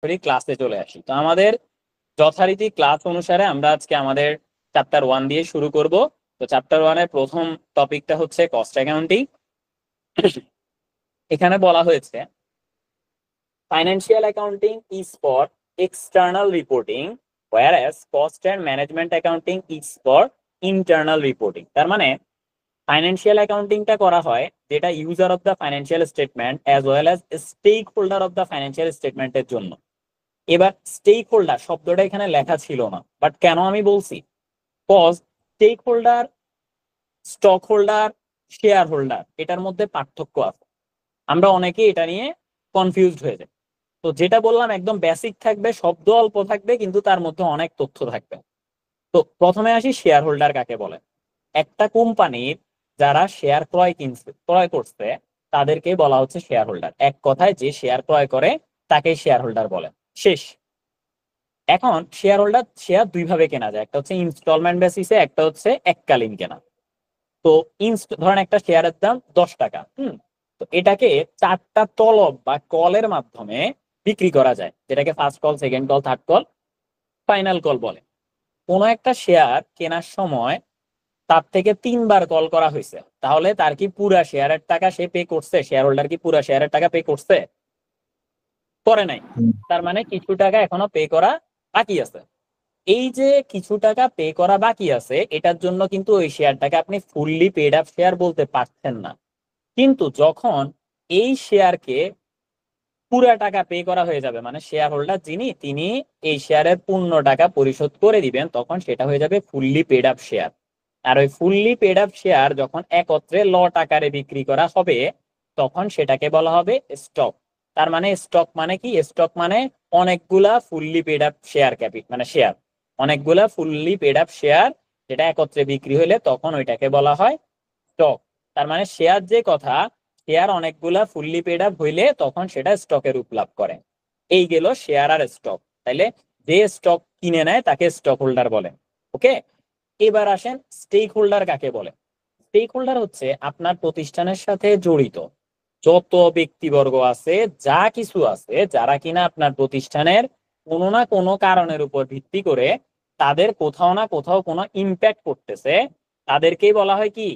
ক্লাসে চলে আসি। তো আমাদের যথারীতি ক্লাস অনুসারে আমরা আজকে আমাদের চ্যাপ্টার 1 দিয়ে শুরু করব। তো চ্যাপ্টার 1 এর প্রথম টপিকটা হচ্ছে কস্ট অ্যাকাউন্টিং। এখানে বলা হয়েছে financial accounting is for external reporting whereas cost and management accounting is for internal reporting. তার মানে ফাইন্যান্সিয়াল অ্যাকাউন্টিংটা করা হয় যেটা user of the financial statement as well as stakeholder of the financial স্টেটমেন্টের জন্য। এবার স্টেক হোল্ডার শব্দটা এখানে লেখা ছিল না, বাট কেন আমি বলছি, cause stakeholder, stockholder, shareholder এটার মধ্যে পার্থক্য আছে। আমরা অনেকে এটা নিয়ে কনফিউজড হয়ে যায়। তো যেটা বললাম একদম বেসিক থাকবে, শব্দ অল্প থাকবে, কিন্তু তার মধ্যে অনেক তথ্য থাকবে। তো প্রথমে আসি শেয়ার হোল্ডার কাকে বলে। একটা কোম্পানির যারা শেয়ার ক্রয় করছে তাদেরকে বলা হচ্ছে শেয়ার হোল্ডার। এক কথায় যে শেয়ার ক্রয় করে তাকে শেয়ার হোল্ডার বলে। শেষ। এখন শেয়ার হোল্ডার শেয়ার দুই ভাবে কেনা যায়, একটা হচ্ছে ইনস্টলমেন্ট বেসিসে, একটা হচ্ছে এককালীন কেনা। তো ধরেন একটা শেয়ারের দাম 10 টাকা, তো এটাকে 4টা তলব বা কলের মাধ্যমে বিক্রি করা যায়, যেটাকে first call, second call, third call, final call বলে। কোন একটা শেয়ার কেনার সময় তার থেকে 3বার কল করা হয়েছে, তাহলে তার কি পুরা শেয়ারের টাকা সে পে করছে? শেয়ার হোল্ডার কি পুরা শেয়ারের টাকা পে করছে? করে নাই। তার মানে কিছু টাকা এখনো পে করা বাকি আছে। এই যে কিছু টাকা পে করা বাকি আছে, এটার জন্য কিন্তু ওই শেয়ারটাকে আপনি ফুললি পেড আপ শেয়ার বলতে পারছেন না। কিন্তু যখন এই শেয়ারকে পুরা টাকা পে করা হয়ে যাবে, মানে শেয়ার হোল্ডার যিনি তিনি এই শেয়ারের পূর্ণ টাকা পরিশোধ করে দিবেন, তখন সেটা হয়ে যাবে ফুললি পেড আপ শেয়ার। আর ওই ফুললি পেড আপ শেয়ার যখন একত্রে লট আকারে বিক্রি করা হবে, তখন সেটাকে বলা হবে স্টক। তার মানে স্টক মানে কি? স্টক মানে অনেকগুলা ফুললি পেড আপ শেয়ার মানে শেয়ার, অনেকগুলা ফুললি পেড আপ শেয়ার যেটা একত্রে বিক্রি হলে তখন ওইটাকে বলা হয় স্টক। তার মানে শেয়ার যে কথা, শেয়ার অনেকগুলা ফুললি পেড আপ হইলে তখন সেটা স্টকের রূপ লাভ করে। এই গেল শেয়ার আর স্টক। তাইলে যে স্টক কিনে নেয় তাকে স্টক হোল্ডার বলে। ওকে, এবার আসেন স্টেক হোল্ডার কাকে বলে। স্টেক হোল্ডার হচ্ছে আপনার প্রতিষ্ঠানের সাথে জড়িত যত ব্যক্তিবর্গ আছে, যা কিছু আছে, যারা কিনা আপনার প্রতিষ্ঠানের কোনো না কোনো কারণের উপর ভিত্তি করে তাদের কোথাও না কোথাও কোনো ইম্প্যাক্ট করতেছে, তাদেরকেই বলা হয় কি?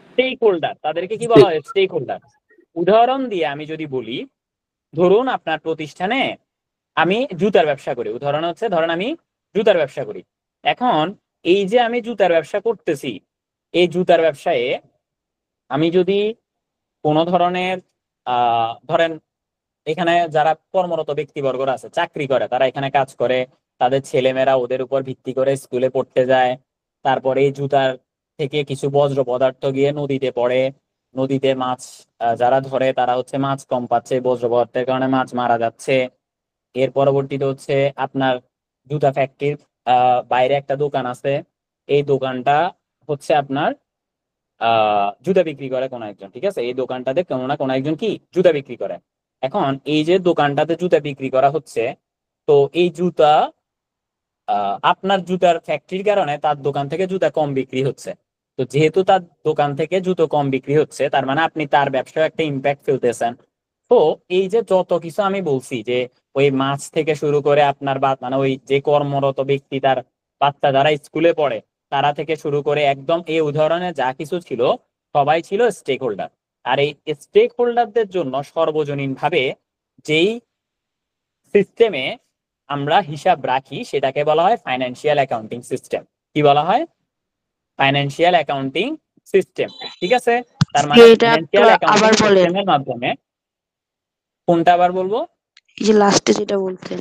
Stakeholder. তাদেরকে কি বলা হয়? Stakeholder. উদাহরণ দিয়ে আমি যদি বলি, ধরুন আপনার প্রতিষ্ঠানে আমি জুতার ব্যবসা করি, উদাহরণ হচ্ছে ধরেন আমি জুতার ব্যবসা করি। এখন এই যে আমি জুতার ব্যবসা করতেছি, এই জুতার ব্যবসায়ে আমি যদি কোনো ধরনের ধরেন এখানে যারা কর্মরত ব্যক্তিবর্গরা আছে, চাকরি করে, তারা এখানে কাজ করে, তাদের ছেলেমেয়েরা ওদের উপর ভিত্তি করে স্কুলে পড়তে যায়। তারপরে এই জুতার থেকে কিছু বজ্র পদার্থ গিয়ে নদীতে পড়ে, নদীতে মাছ যারা ধরে তারা হচ্ছে মাছ কম পাচ্ছে, বজ্র পদার্থের কারণে মাছ মারা যাচ্ছে। এর পরবর্তীতে হচ্ছে আপনার জুতা ফ্যাক্টরির বাইরে একটা দোকান আছে, এই দোকানটা হচ্ছে আপনার জুতা বিক্রি করে কোন একজন, ঠিক আছে, এই দোকানটাতে কোনো না কোনো একজন কি জুতা বিক্রি করে। এখন এই যে দোকানটাতে জুতা বিক্রি করা হচ্ছে, তো এই জুতা আপনার জুতার ফ্যাক্টরির কারণে তার দোকান থেকে জুতা কম বিক্রি হচ্ছে। তো যেহেতু তার দোকান থেকে জুতো কম বিক্রি হচ্ছে, তার মানে আপনি তার ব্যবসায় একটা ইম্প্যাক্ট ফেলতেছেন। তো এই যে যত কিছু আমি বলছি, যে ওই মাছ থেকে শুরু করে আপনার মানে ওই যে কর্মরত ব্যক্তি, তার বাচ্চা যারা স্কুলে পড়ে, তারা থেকে শুরু করে একদম এই উদাহরণে যা কিছু ছিল সবাই ছিল স্টেক হোল্ডার। আর এই স্টেক হোল্ডারদের জন্য সর্বজনীন ভাবে যেই সিস্টেমে আমরা হিসাব রাখি সেটাকে বলা হয় ফাইন্যান্সিয়াল অ্যাকাউন্টিং সিস্টেম। কি বলা হয়? Financial accounting system. ঠিক আছে, তার মানে এটা একটু ফাইন্যান্সিয়াল অ্যাকাউন্টিং আবার বলেন, সিস্টেমের মাধ্যমে। কোনটা আবার বলবো? এই যে লাস্টে যেটা বলতেন।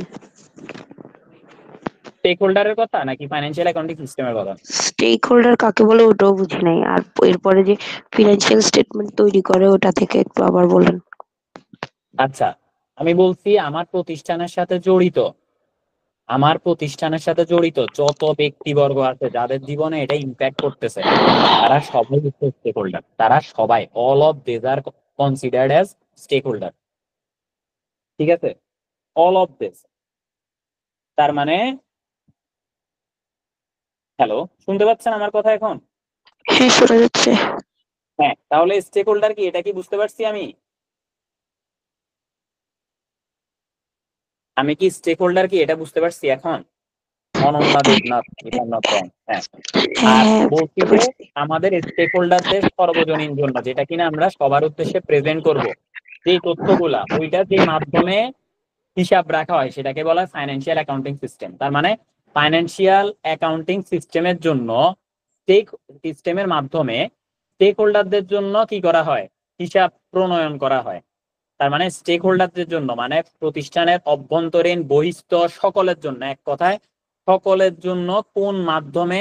স্টেক হোল্ডারের কথা নাকি ফাইন্যান্সিয়াল অ্যাকাউন্টিং সিস্টেমের কথা? স্টেক হোল্ডার কাকে বলে ওটাও বুঝি নাই, আর এরপরে যে ফিনান্সিয়াল স্টেটমেন্ট তৈরি করে ওটা থেকে একটু আবার বলেন। আচ্ছা, আমি বলছি আমার প্রতিষ্ঠানের সাথে জড়িত, আমার প্রতিষ্ঠানের সাথে জড়িত যত ব্যক্তিবর্গ আছে যাদের জীবনে এটা ইম্প্যাক্ট করতেছে, তারা সবাই স্টেক হোল্ডার। তারা সবাই, all of this are considered as stakeholder. ঠিক আছে, অল অফ দিস। তার মানে, হ্যালো, শুনতে পাচ্ছেন আমার কথা এখন? হ্যাঁ, শোনা যাচ্ছে। হ্যাঁ, তাহলে স্টেক হোল্ডার কি, এটা কি বুঝতে পারছি আমি? আমি কি স্টেক হোল্ডার কি এটা বুঝতে পারছি এখন? অনন্যা দেবনাথ, হ্যাঁ। আর হ্যাঁ, বলছি বুঝতে যে পারছি। আমাদের স্টেক হোল্ডারদের সর্বজনীন জন্য, যেটা কিনা আমরা সবার উদ্দেশ্যে প্রেজেন্ট করব, যে তথ্যগুলা ওইটা যে মাধ্যমে হিসাব রাখা হয় সেটাকে বলা হয় ফাইন্যান্সিয়াল অ্যাকাউন্টিং সিস্টেম। তার মানে ফাইন্যান্সিয়াল অ্যাকাউন্টিং সিস্টেমের জন্য স্টেক সিস্টেমের মাধ্যমে স্টেক হোল্ডারদের জন্য কি করা হয়, হিসাব প্রণয়ন করা হয়। তার মানে স্টেক হোল্ডারদের জন্য মানে প্রতিষ্ঠানের অভ্যন্তরীণ বহিস্থ সকলের জন্য, এক কথায় সকলের জন্য কোন মাধ্যমে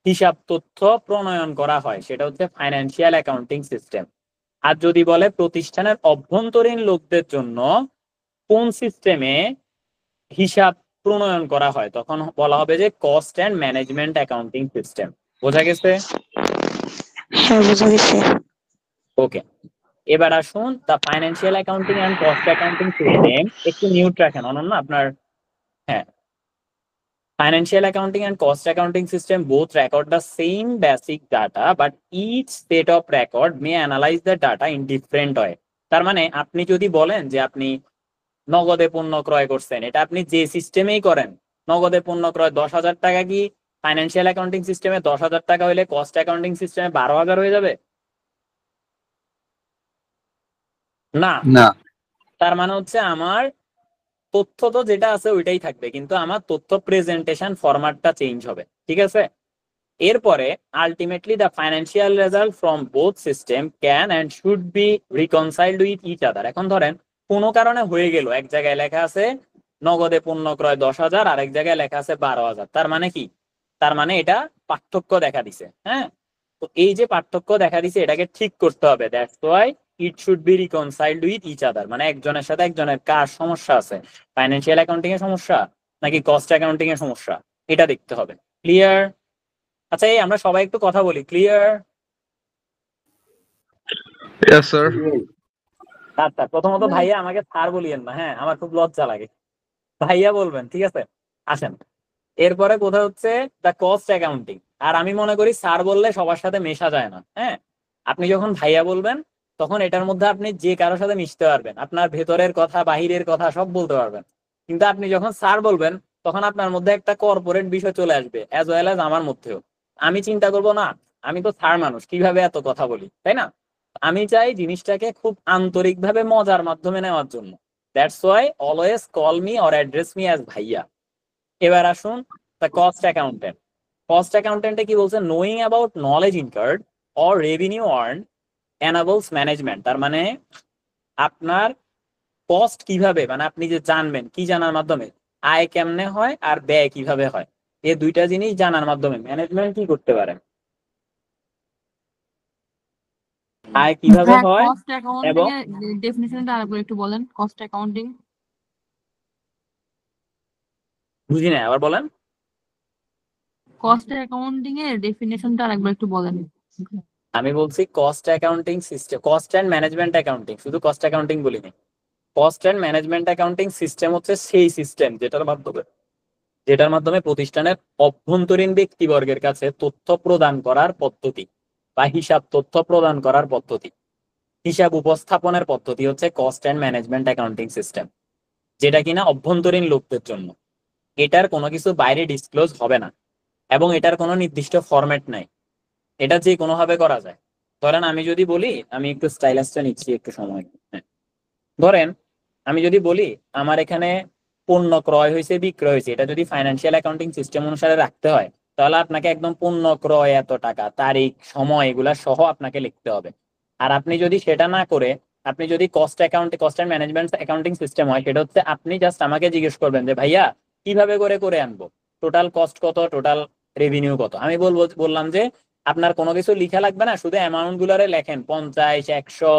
হিসাব তথ্য প্রণয়ন করা হয় সেটা হচ্ছে ফাইন্যান্সিয়াল অ্যাকাউন্টিং সিস্টেম। আর যদি বলে প্রতিষ্ঠানের অভ্যন্তরীণ লোকদের জন্য কোন সিস্টেমে হিসাব প্রণয়ন করা হয়, তখন বলা হবে যে cost and management accounting system. বোঝা গেছে? হ্যাঁ, বোঝা গেছে। ওকে, এবার আসুন the financial accounting and cost accounting system. একটু মিউট রাখেন অনন্য আপনার। হ্যাঁ, financial accounting and cost accounting system both record the same basic data, but each set of record may analyze the data in different way. তার মানে আপনি যদি বলেন যে আপনি নগদে পণ্য ক্রয় করছেন, এটা আপনি যে সিস্টেমেই করেন, নগদে পণ্য ক্রয় 10,000 টাকা, কি ফাইন্যান্সিয়াল অ্যাকাউন্টিং সিস্টেমে 10,000 টাকা হলে কস্ট অ্যাকাউন্টিং সিস্টেমে 12,000 হয়ে যাবে? না। না। তার মানে হচ্ছে আমার তথ্য তো যেটা আছে ওইটাই থাকবে, কিন্তু আমার তথ্য প্রেজেন্টেশন ফরম্যাটটা চেঞ্জ হবে। ঠিক আছে? এরপরে ultimately the financial result from both system can and should be reconciled with each other. এখন ধরেন কোনো কারণে হয়ে গেল, এক জায়গায় লেখা আছে নগদে পণ্য ক্রয় 10,000, আরেক জায়গায় লেখা আছে 12,000। তার মানে কি? তার মানে এটা পার্থক্য দেখা দিছে। হ্যাঁ, তো এই যে পার্থক্য দেখা দিছে এটাকে ঠিক করতে হবে। That's why it should be reconciled with each other. মানে একজনের সাথে একজনের কার সমস্যা আছে, ফাইন্যান্সিয়াল অ্যাকাউন্টিং এর সমস্যা নাকি কস্ট অ্যাকাউন্টিং এর সমস্যা, এটা দেখতে হবে। ক্লিয়ার? আচ্ছা, এই আমরা সবাই একটু কথা বলি। ক্লিয়ার? Yes, sir. আচ্ছা, প্রথমত ভাইয়া আমাকে স্যার বলিয়েন না, হ্যাঁ, আমার খুব লজ্জা লাগে। ভাইয়া বলবেন, ঠিক আছে? আসেন, এরপরে কথা হচ্ছে দ্য কস্ট অ্যাকাউন্টিং। আর আমি মনে করি স্যার বললে সবার সাথে মেশা যায় না। হ্যাঁ, আপনি যখন ভাইয়া বলবেন তখন এটার মধ্যে আপনি যে কারোর সাথে মিশতে পারবেন, আপনার ভেতরের কথা বাহিরের কথা সব বলতে পারবেন। কিন্তু আপনি যখন স্যার বলবেন তখন আপনার মধ্যে একটা কর্পোরেট বিষয় চলে আসবে, অ্যাজ ওয়েল অ্যাজ আমার মধ্যেও। আমি চিন্তা করবো না, আমি তো স্যার মানুষ, কিভাবে এত কথা বলি, তাই না? আমি চাই জিনিসটাকে খুব আন্তরিকভাবে মজার মাধ্যমে নেওয়ার জন্য। That's why always call me or address me as ভাইয়া। এবার আসুন দ্য কস্ট অ্যাকাউন্টেন্ট। কস্ট অ্যাকাউন্টেন্টে কি বলছে? Knowing about knowledge incurred or revenue earn এনাবলস management. তার মানে আপনার কস্ট কিভাবে, মানে আপনি যে জানবেন, কি জানার মাধ্যমে? আয় কেমনে হয় আর ব্যয় কিভাবে হয়, এই দুইটা জিনিস জানার মাধ্যমে ম্যানেজমেন্ট কি করতে পারে, আয় কিভাবে হ্যাঁ, হয় কস্ট অ্যাকাউন্টিং এবং এর ডেফিনিশনটা আরেকবার একটু বলেন। কস্ট অ্যাকাউন্টিং বুঝি না, আবার বলেন। কস্ট অ্যাকাউন্টিং এর ডেফিনিশনটা আরেকবার একটু বলেন। আমি বলছি cost accounting system, cost and management accounting, শুধু কস্ট অ্যাকাউন্টিং বলিনি। Cost and management accounting system হচ্ছে সেই সিস্টেম যেটার মাধ্যমে প্রতিষ্ঠানের অভ্যন্তরীণ ব্যক্তিবর্গের কাছে তথ্য প্রদান করার পদ্ধতি বা হিসাব তথ্য প্রদান করার পদ্ধতি, হিসাব উপস্থাপনের পদ্ধতি হচ্ছে cost and management accounting system, যেটা কিনা অভ্যন্তরীণ লোকদের জন্য। এটার কোনো কিছু বাইরে ডিসক্লোজ হবে না এবং এটার কোনো নির্দিষ্ট ফরম্যাট নাই, এটা যে কোনো ভাবে করা যায়। ধরেন আমি যদি বলি, আমি একটু স্টাইলাসটা নিচ্ছি, একটু সময়। হ্যাঁ, ধরেন আমি যদি বলি আমার এখানে পণ্য ক্রয় হয়েছে বিক্রয় হয়েছে, এটা যদি ফাইন্যান্সিয়াল অ্যাকাউন্টিং সিস্টেম অনুসারে রাখতে হয় তাহলে আপনাকে একদম পণ্য ক্রয় এত টাকা, তারিখ, সময়, এগুলা সহ আপনাকে লিখতে হবে। আর আপনি যদি সেটা না করে আপনি যদি cost and management accounting system হয়, সেটা হচ্ছে আপনি জাস্ট আমাকে জিজ্ঞেস করবেন যে ভাইয়া কিভাবে করে করে আনবো, টোটাল কস্ট কত, টোটাল রেভিনিউ কত। আমি বললাম যে আপনার কোনো কিছু লিখা লাগবে না, শুধু অ্যামাউন্ট গুলারে লেখেন 50, 100,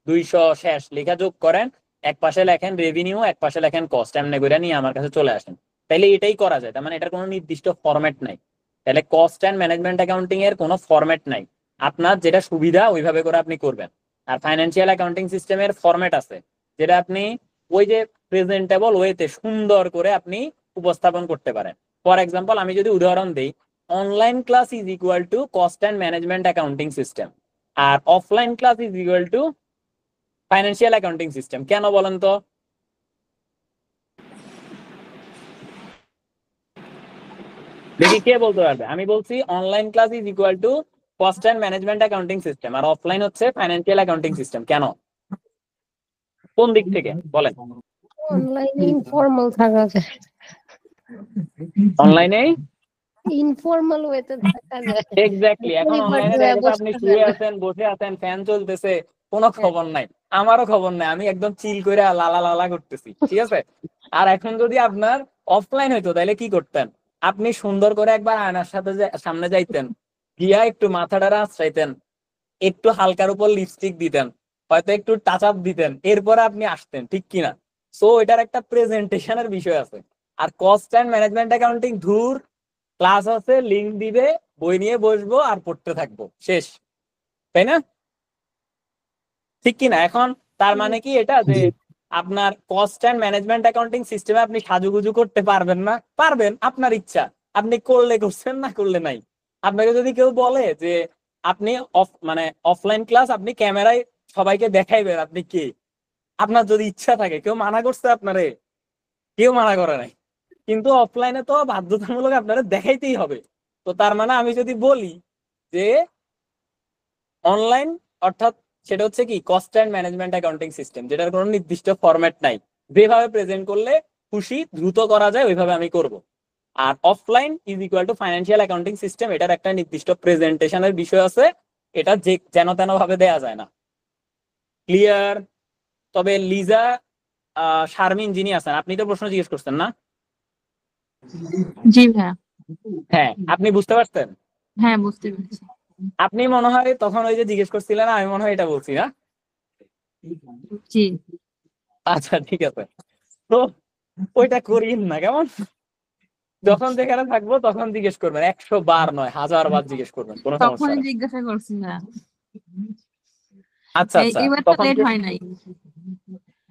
200, শেষ লেখা যোগ করেন, এক পাশে লেখেন রেভিনিউ, এক পাশে লেখেন কস্ট, এমনি করে নিয়ে আমার কাছে চলে আসেন। তাইলে এটাই করা যায়। তার মানে এটার কোনো নির্দিষ্ট ফরম্যাট নাই। তাহলে কস্ট অ্যান্ড ম্যানেজমেন্ট অ্যাকাউন্টিং এর কোনো ফরম্যাট নাই, আপনার যেটা সুবিধা ওইভাবে করে আপনি করবেন। আর ফাইন্যান্সিয়াল অ্যাকাউন্টিং সিস্টেমের ফরম্যাট আছে, যেটা আপনি ওই যে প্রেজেন্টেবল ওয়েতে সুন্দর করে আপনি উপস্থাপন করতে পারেন। ফর এক্সাম্পল আমি যদি উদাহরণ দিই, online class is equal to cost and management accounting system, আর offline class is equal to financial accounting system. কেন বলেন তো? দেখি কে বলতে পারবে। আমি বলছি online class is equal to cost and management accounting system, আর অফলাইন হচ্ছে ফাইন্যান্সিয়াল অ্যাকাউন্টিং সিস্টেম। কেন, কোন দিক থেকে বলেন? অনলাইনে ইনফর্মাল থাকা যায়, অনলাইনে ইনফর্মাল ওয়েতে থাকা যায়, এক্স্যাক্টলি। এখন অনলাইনে দেখা গেছে আপনি শুয়ে আছেন, বসে আছেন, ফ্যান চলতেছে, কোনো খবর নাই। আমারও খবর নাই, আমি একদম চিল করে লালা লালা করতেছি, ঠিক আছে। আর এখন যদি আপনার অফলাইন হইতো তাহলে কি করতেন? আপনি সুন্দর করে একবার আয়নার সাথে সামনে যাইতেন, গিয়া একটু মাথাটা আঁচড়াইতেন, একটু হালকার উপর লিপস্টিক দিতেন, হয়তো একটু টাচ আপ দিতেন, এরপরে আপনি আসতেন, ঠিক কিনা? সো এটার একটা প্রেজেন্টেশনের বিষয় আছে। আর কস্ট অ্যান্ড ম্যানেজমেন্ট অ্যাকাউন্টিং ধুর, ক্লাস আছে, লিঙ্ক দিবে, বই নিয়ে বসবো আর পড়তে থাকবো, শেষ, তাই না? ঠিক কিনা? এখন তার মানে কি এটা যে আপনার কস্ট অ্যান্ড ম্যানেজমেন্ট অ্যাকাউন্টিং সিস্টেমে আপনি সাজুগুজু করতে পারবেন না? পারবেন, আপনার ইচ্ছা, আপনি করলে করছেন, না করলে নাই। আপনাকে যদি কেউ বলে যে আপনি মানে অফলাইন ক্লাস আপনি ক্যামেরায় সবাইকে দেখাইবেন আপনি কি, আপনার যদি ইচ্ছা থাকে, কেউ মানা করছে আপনারে? কেউ মানা করে নাই। কিন্তু অফলাইনে তো বাধ্যতামূলক আপনারা দেখাইতেই হবে। তো তার মানে আমি যদি বলি যে অনলাইন, অর্থাৎ সেটা হচ্ছে কি cost and management accounting system, যেটার কোনো নির্দিষ্ট ফরম্যাট নাই, যেভাবে প্রেজেন্ট করলে খুশি দ্রুত করা যায় ওইভাবে আমি করব। আর offline is equal to financial accounting system, এটার একটা নির্দিষ্ট প্রেজেন্টেশনের বিষয় আছে, এটা যে যেন তেন ভাবে দেয়া যায় না। ক্লিয়ার? তবে লিজা, শারমিন যিনি আছেন, আপনি তো প্রশ্ন জিজ্ঞেস করছেন না? জি ভাইয়া। হ্যাঁ, আপনি বুঝতে পারছেন? হ্যাঁ, বুঝতে পেরেছি। আপনি মনে হয় তখন ওই যে জিজ্ঞেস করছিলেন, আমি মনে হয় এটা বলছি না? জি। আচ্ছা ঠিক আছে, তো ওইটা করিন না কেমন। যখন যেখানে থাকবো তখন জিজ্ঞেস করবেন, 100 বার নয়, 1000 বার জিজ্ঞেস করবেন, কোনো সমস্যা তখনই নেই। জিজ্ঞাসা করছি না। আচ্ছা আচ্ছা, এবার তো তখন লেট হয় নাই।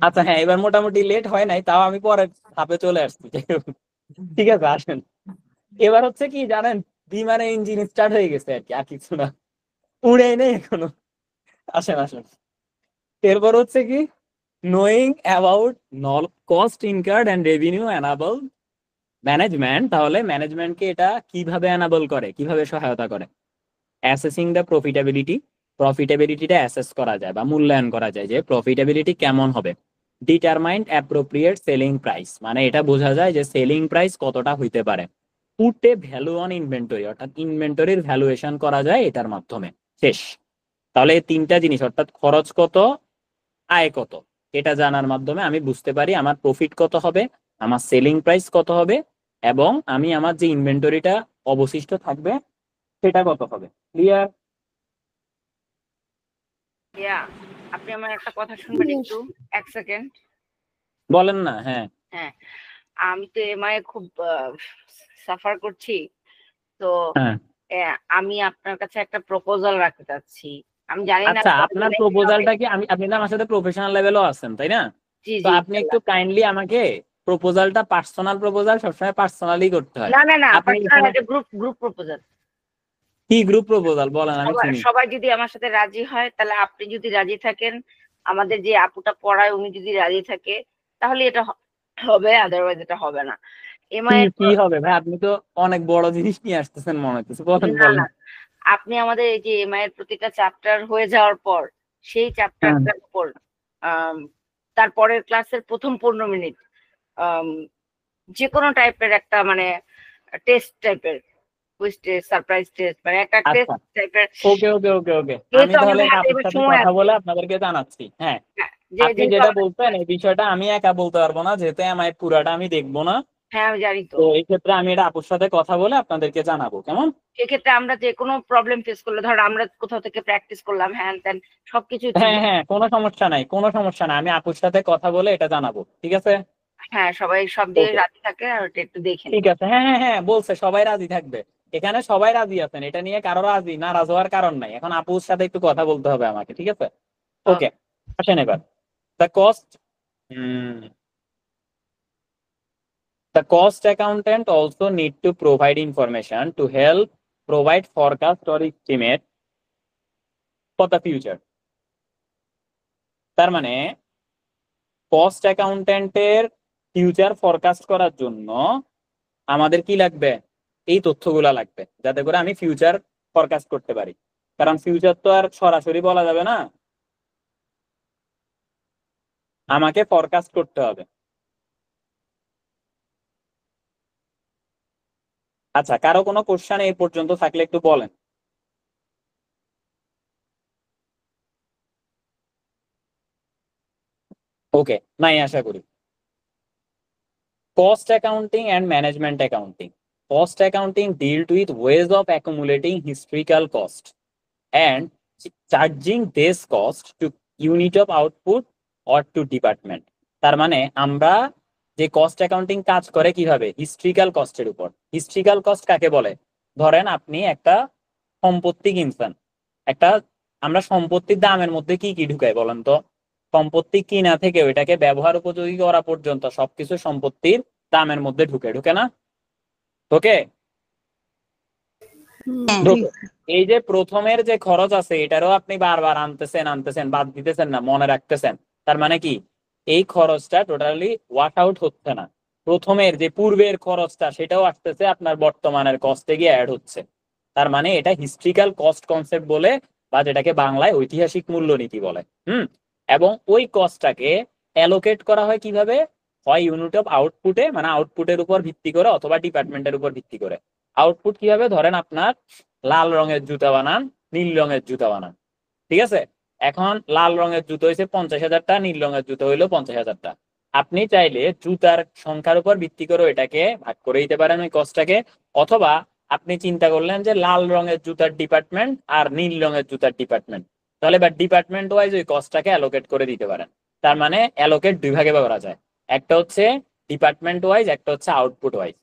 আচ্ছা হ্যাঁ, এবার মোটামুটি লেট হয় নাই, তাও আমি পরে ধাপে চলে আসছি। ঠিক আছে, আসেন। এবার হচ্ছে কি জানেন, বিমানের ইঞ্জিন স্টার্ট হয়ে গেছে আর কি, আর কিছু না, উড়েই নেই এখনো। আসেন আসেন। এরপর হচ্ছে কি, knowing about cost incurred and revenue enable management. তাহলে ম্যানেজমেন্টকে এটা কিভাবে এনাবল করে, কিভাবে সহায়তা করে? অ্যাসেসিং দ্য প্রফিটেবিলিটি, প্রফিটেবিলিটিটা অ্যাসেস করা যায় বা মূল্যায়ন করা যায় যে প্রফিটেবিলিটি কেমন হবে। ডিটারমাইন্ড অ্যাপ্রোপ্রিয়েট সেলিং প্রাইস, মানে এটা বোঝা যায় যে সেলিং প্রাইস কতটা হইতে পারে। Put a value on inventory, অর্থাৎ ইনভেন্টরির ভ্যালুয়েশন করা যায় এটার মাধ্যমে। শেষ। তাহলে এই তিনটা জিনিস, অর্থাৎ খরচ কত, আয় কত, এটা জানার মাধ্যমে আমি বুঝতে পারি আমার প্রফিট কত হবে, আমার সেলিং প্রাইস কত হবে, এবং আমি আমার যে ইনভেন্টরিটা অবশিষ্ট থাকবে সেটা কত হবে। ক্লিয়ার? ইয়া, আপনি আমার একটা কথা শুনবেন একটু, 1 সেকেন্ড। বলেন না। হ্যাঁ হ্যাঁ, আমি তো এমআই খুব সাফার করছি, তো হ্যাঁ। আমি আপনার কাছে একটা প্রপোজাল রাখতে চাচ্ছি। আমি জানি না আচ্ছা, কত আপনার দিনে কি হবে। প্রপোজালটা কি, আপনি তো আমার সাথে প্রফেশনাল লেভেলও আছেন তাই না? জি তো জি, আপনি একটু কাইন্ডলি আমাকে, প্রপোজালটা পার্সোনাল প্রপোজাল সবসময় পার্সোনালি করতে হয়। না না না, আপনি পার্সোনাল, এখানে একটা গ্রুপ গ্রুপ প্রপোজাল। কি গ্রুপ প্রপোজাল বলেন, আমি সবাই শুনি। সবাই যদি আমার সাথে রাজি হয়, তাহলে আপনি যদি রাজি থাকেন, আমাদের যে আপুটা পড়ায় উনি যদি রাজি থাকে, তাহলে এটা হবে, আদারওয়াইজ এটা হবে না। কি এমআই এর কি হবে ভাই, আপনি তো অনেক বড় জিনিস নিয়ে আসতেছেন মনে হচ্ছে, বলেন না বলেন। না, আপনি আমাদের এই যে এমআই এর প্রতিটা চ্যাপ্টার হয়ে যাওয়ার পর সেই হ্যাঁ। চ্যাপ্টারটার উপর আম, তারপরের ক্লাসের প্রথম 15 মিনিট যে কোনো টাইপের একটা মানে টেস্ট টাইপের, কুইজ টেস্ট, সারপ্রাইজ টেস্ট, মানে একটা আচ্ছা, টেস্ট টাইপের। ওকে ওকে ওকে ওকে, আমি যেহেতু তাহলে আমাদের এটা হাতে আপুর এবার সাথে সময় কথা আছে, বলে আপনাদেরকে জানাচ্ছি। হ্যাঁ, হ্যাঁ, আপনি যেহেতু যেটা আমাদের, বলছেন এই বিষয়টা আমি একা বলতে পারবো না, যেহেতু আমার পুরাটা আমি দেখবো না। হ্যাঁ আমি জানি তো। তো এই ক্ষেত্রে আমি এটা আপুর সাথে কথা বলে আপনাদেরকে জানাবো, কেমন? সেক্ষেত্রে আমরা যে কোনো প্রবলেম ফেস করলে, ধর আমরা কোথাও থেকে প্র্যাকটিস করলাম, হ্যান ত্যান সবকিছু ঠিক হ্যাঁ হ্যাঁ, কোনো সমস্যা নাই, কোনো সমস্যা নাই, আমি আপুর সাথে কথা বলে এটা জানাবো, ঠিক আছে? হ্যাঁ, সবাই সব দিয়ে ওকে, রাজি থাকে, আর ওটা একটু দেখেন। ঠিক আছে। হ্যাঁ হ্যাঁ হ্যাঁ, বলছে সবাই রাজি থাকবে, এখানে সবাই রাজি আছেন, এটা নিয়ে কারো রাজি নারাজ হওয়ার কারণ নাই। এখন আপুর সাথে একটু কথা বলতে হবে আমাকে, ঠিক আছে? ওকে, আসেন এবার। The cost, the cost accountant also need to provide information to help provide forecast or estimate for the future. তার মানে কস্ট অ্যাকাউন্টেন্টের ফিউচার ফরকাস্ট করার জন্য আমাদের কি লাগবে? এই তথ্যগুলা লাগবে যাতে করে আমি ফিউচার ফরকাস্ট করতে পারি, কারণ ফিউচার তো আর সরাসরি বলা যাবে না, আমাকে ফরকাস্ট করতে হবে। আচ্ছা, কারো কোনো কোশ্চেন এই পর্যন্ত থাকলে একটু বলেন। ওকে, নাই আশা করি। Cost accounting and management accounting. Cost accounting dealt with ways of accumulating historical cost and charging this cost to unit of output or to department. তার মানে আমরা যে কস্ট অ্যাকাউন্টিং কাজ করে কিভাবে, হিস্ট্রিক্যাল কস্টের উপর। হিস্ট্রিক্যাল কস্ট কাকে বলে? ধরেন আপনি একটা সম্পত্তি কিনছেন, একটা আমরা সম্পত্তির দামের মধ্যে কি কি ঢুকাই বলেন তো? সম্পত্তি কিনা থেকে ওইটাকে ব্যবহার উপযোগী করা পর্যন্ত সবকিছু সম্পত্তির দামের মধ্যে ঢুকে না? ওকে, এই যে প্রথমের যে খরচ আছে এটারও আপনি বারবার আনতেছেন বাদ দিতেছেন না, মনে রাখতেছেন। তার মানে কি, এই খরচটা টোটালি ওয়াশ আউট হচ্ছে না। প্রথমের যে পূর্বের খরচটা সেটাও আসতেছে আপনার বর্তমানের কস্টে গিয়ে অ্যাড হচ্ছে। তার মানে এটা হিস্ট্রিক্যাল কস্ট কনসেপ্ট বলে, বা যেটাকে বাংলায় ঐতিহাসিক মূল্যনীতি বলে। এবং ওই কস্টটাকে অ্যালোকেট করা হয় কিভাবে? হয় ইউনিট অফ আউটপুটে, মানে আউটপুটের উপর ভিত্তি করে, অথবা ডিপার্টমেন্টের উপর ভিত্তি করে। আউটপুট কিভাবে? ধরেন আপনার লাল রঙের জুতা বানান, নীল রঙের জুতা বানান, ঠিক আছে? এখন লাল রঙের জুতো হয়েছে 50,000টা, নীল রঙের জুতো হইলো 50,000টা। আপনি চাইলে জুতার সংখ্যার উপর ভিত্তি করে এটাকে ভাগ করে দিতে পারেন ওই কস্টটাকে, অথবা আপনি চিন্তা করলেন যে লাল রঙের জুতার ডিপার্টমেন্ট আর নীল রঙের জুতার ডিপার্টমেন্ট, তাহলে বা ডিপার্টমেন্ট ওয়াইজ ওই কস্টটাকে অ্যালোকেট করে দিতে পারেন। তার মানে অ্যালোকেট দুই ভাগে করা যায়, একটা হচ্ছে ডিপার্টমেন্ট ওয়াইজ, একটা হচ্ছে আউটপুট ওয়াইজ।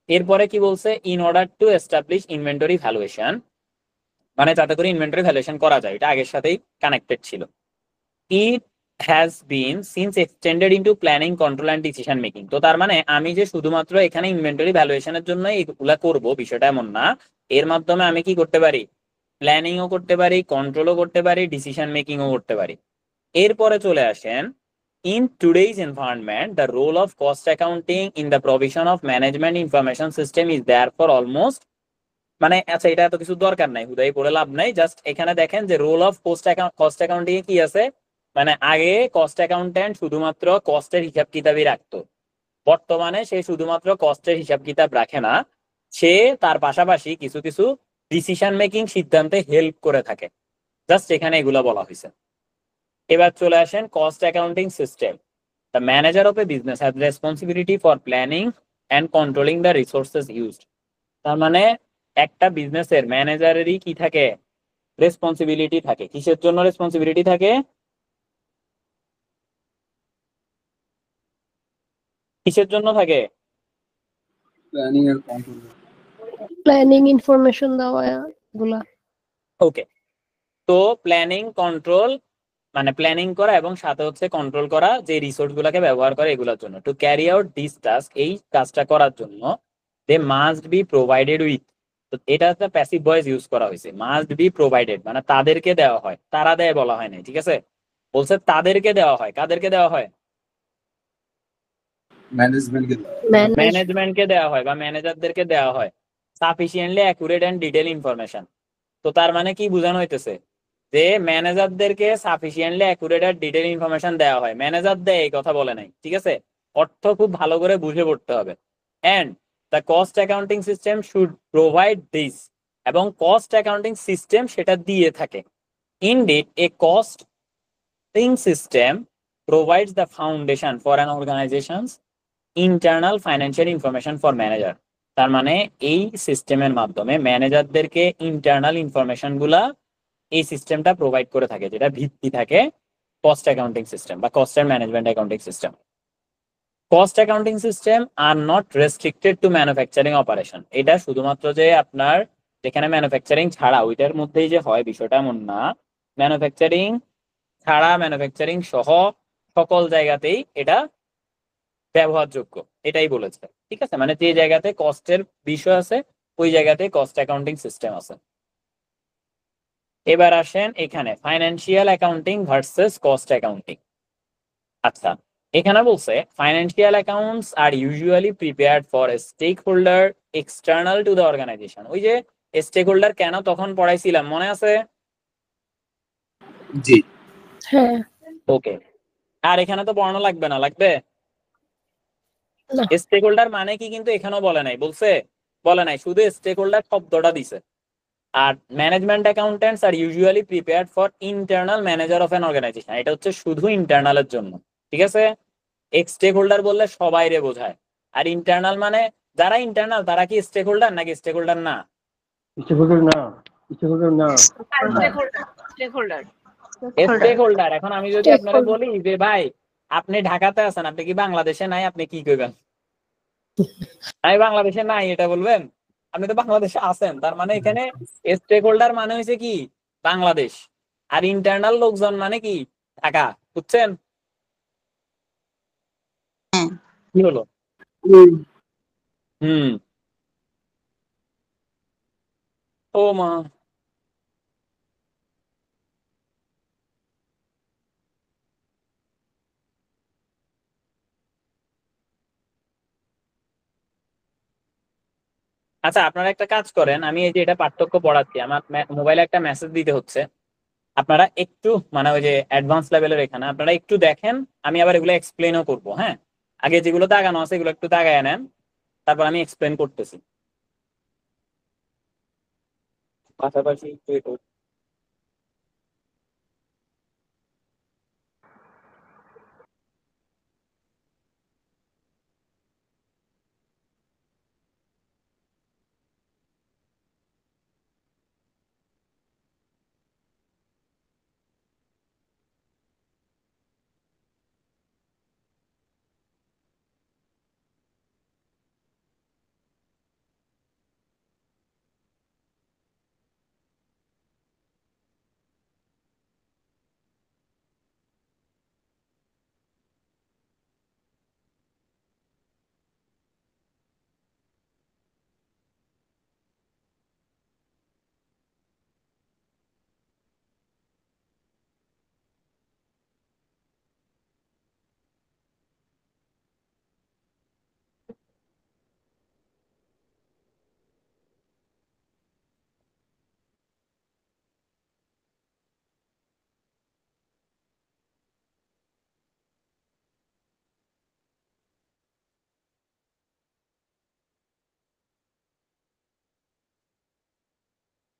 এরপরে কি বলছে? In order to establish inventory valuation, মানে যাতে করে ইনভেন্টরি ভ্যালুয়েশন করা যায়, এটা আগের সাথেই কানেক্টেড ছিল। It has been since extended into planning, control and decision making. তো তার মানে আমি যে শুধুমাত্র এখানে ইনভেন্টরি ভ্যালুয়েশনের জন্য এগুলা করব বিষয়টা এমন না, এর মাধ্যমে আমি কি করতে পারি? প্ল্যানিংও করতে পারি, কন্ট্রোলও করতে পারি, ডিসিশন মেকিংও করতে পারি। এরপরে চলে আসেন, in today's environment the role of cost accounting in the provision of management information system is therefore almost, মানে আচ্ছা এটা এত কিছু দরকার নাই, হুদাই পড়ে লাভ নাই, জাস্ট এখানে দেখেন যে রোল অফ কস্ট অ্যাকাউন্টিং কি আছে। মানে আগে কস্ট অ্যাকাউন্টেন্ট শুধুমাত্র কস্টের হিসাব কিতাবই রাখতো, বর্তমানে সে শুধুমাত্র কস্টের হিসাব কিতাব রাখে না, সে তার পাশাপাশি কিছু কিছু ডিসিশন মেকিং সিদ্ধান্তে হেল্প করে থাকে। জাস্ট এখানে এগুলা বলা হয়েছে। এবার চলে আসেন cost accounting system. The manager of A business has responsibility for planning and controlling the resources used. তার মানে একটা বিজনেসের ম্যানেজারেরই কি থাকে? রেসপন্সিবিলিটি থাকে। কিসের জন্য রেসপন্সিবিলিটি থাকে? কিসের জন্য থাকে? প্ল্যানিং আর কন্ট্রোল। প্ল্যানিং ইনফরমেশন দেওয়া এগুলা। ওকে, তো প্ল্যানিং কন্ট্রোল মানে প্ল্যানিং করা এবং সাথে হচ্ছে কন্ট্রোল করা, যে রিসোর্স গুলাকে ব্যবহার করে এগুলোর জন্য। To carry out this task, এই কাজটা করার জন্য they must be provided with, তো এটা একটা প্যাসিভ ভয়েস ইউজ করা হয়েছে। মাস্ট বি প্রোভাইডেড মানে তাদেরকে দেওয়া হয়, তারা দেয় বলা হয় নাই, ঠিক আছে? বলছে তাদেরকে দেওয়া হয়। কাদেরকে দেওয়া হয়? ম্যানেজমেন্টকে দেওয়া হয় বা ম্যানেজারদেরকে দেওয়া হয় sufficiently accurate and detail information. তো তার মানে কি বোঝানো হইতেছে? যে ম্যানেজারদেরকে সাফিসিয়েন্টলি অ্যাকুরেট আর ডিটেইল ইনফরমেশন দেওয়া হয়। ম্যানেজার দেয় এই কথা বলে নাই, ঠিক আছে? অর্থ খুব ভালো করে বুঝে পড়তে হবে। And the cost accounting system should provide this, এবং কস্ট অ্যাকাউন্টিং সিস্টেম সেটা দিয়ে থাকে। Indeed a costing system provides the foundation for an organization's internal financial information for manager। তার মানে এই সিস্টেমের মাধ্যমে ম্যানেজারদেরকে ইন্টারনাল ইনফরমেশন গুলা এই সিস্টেমটা প্রোভাইড করে থাকে, যেটা ভিত্তি থাকে কস্ট অ্যাকাউন্টিং সিস্টেম বা cost and management accounting system. Cost accounting system are not restricted to manufacturing operation. এটা শুধুমাত্র যে আপনার যেখানে ম্যানুফ্যাকচারিং ছাড়া ওইটার মধ্যেই যে হয় বিষয়টা এমন না, ম্যানুফ্যাকচারিং ছাড়া, ম্যানুফ্যাকচারিং সহ সকল জায়গাতেই এটা ব্যবহারযোগ্য, এটাই বলেছে, ঠিক আছে? মানে যে জায়গাতে কস্টের বিষয় আছে ওই জায়গাতে কস্ট অ্যাকাউন্টিং সিস্টেম আছে। এবার আসেন এখানে financial accounting versus cost accounting. আচ্ছা, এখানে বলছে financial accounts are usually prepared for a stakeholder external to the organisation. ওই যে স্টেক হোল্ডার কেন তখন পড়াইছিলাম, মনে আছে? জি। হ্যাঁ। ওকে, আর এখানে তো বর্ণ লাগবে না, লাগবে? না। স্টেক হোল্ডার মানে কি কিন্তু এখানেও বলে নাই, বলছে? বলে নাই, শুধু স্টেক হোল্ডার শব্দটা দিছে। আর management accountants are usually prepared for internal manager of an organisation, এটা হচ্ছে শুধু ইন্টারনালের জন্য, ঠিক আছে? স্টেক হোল্ডার বললে সবাইরে বোঝায়, আর ইন্টারনাল মানে যারা ইন্টারনাল তারা কি স্টেক হোল্ডার নাকি স্টেক হোল্ডার না? স্টেকহোল্ডার না, স্টেকহোল্ডার না। Stakeholder. Stakeholder. এখন আমি যদি আপনারা Stakeholder. বলি যে ভাই আপনি ঢাকাতে আছেন, আপনি কি বাংলাদেশে নাই, আপনি কি করবেন? আমি বাংলাদেশে নাই এটা বলবেন? আপনি তো বাংলাদেশে আছেন, তার মানে এখানে স্টেক হোল্ডার মানে হয়েছে কি বাংলাদেশ, আর ইন্টারনাল লোকজন মানে কি ঢাকা, বুঝছেন? কি হলো? হুম। ও মা, আচ্ছা আপনারা একটা কাজ করেন, আমি এই যে এটা পার্থক্য পড়াচ্ছি, আমার মোবাইলে একটা মেসেজ দিতে হচ্ছে, আপনারা একটু মানে ওই যে অ্যাডভান্স লেভেলের এখানে আপনারা একটু দেখেন, আমি আবার এগুলো এক্সপ্লেনও করবো। হ্যাঁ, আগে যেগুলো দাগানো আছে এগুলো একটু দাগায় নেন, তারপর আমি এক্সপ্লেন করতেছি পাশাপাশি একটু।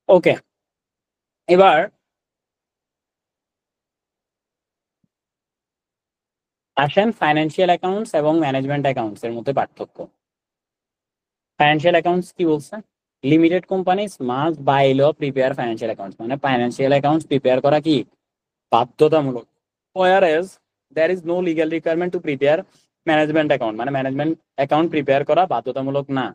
ওকে, এবার আসেন ফাইন্যান্সিয়াল অ্যাকাউন্টস এবং ম্যানেজমেন্ট অ্যাকাউন্টস এর মধ্যে পার্থক্য। ফাইন্যান্সিয়াল অ্যাকাউন্টস কি বলছে? Limited companies must by law prepare financial accounts, মানে ফাইন্যান্সিয়াল অ্যাকাউন্টস প্রিপেয়ার করা কি বাধ্যতামূলক। whereas there is no legal requirement to prepare management account, মানে ম্যানেজমেন্ট অ্যাকাউন্ট প্রিপেয়ার করা বাধ্যতামূলক না।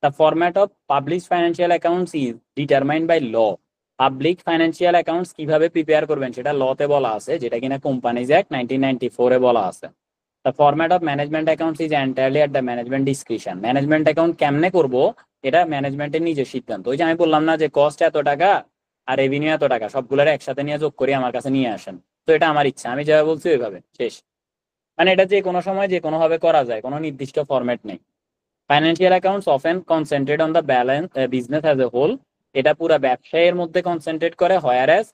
The format of published financial accounts is determined by law. Public financial accounts কিভাবে prepare করবেন সেটা লতে বলা আছে, যেটা কিনা কোম্পানিজ অ্যাক্ট 1994 এ বলা আছে। The format of management accounts is entirely at the management discretion. Management account কেমনে করব এটা ম্যানেজমেন্টের নিজের সিদ্ধান্ত। ওই যে আমি বললাম না যে কস্ট এত টাকা আর রেভিনিউ এত টাকা, সবগুলোর একসাথে নিয়ে যোগ করে আমার কাছে নিয়ে আসেন, তো এটা আমার ইচ্ছা, আমি যেভাবে বলছি ওইভাবে শেষ। মানে এটা যে কোনো সময় যে কোনো ভাবে করা যায়, কোনো নির্দিষ্ট ফরম্যাট নেই। Financial accounts often concentrate on the balance business as a whole, এটা পুরো ব্যবসায়ের মধ্যে কনসেন্ট্রেট করে। Whereas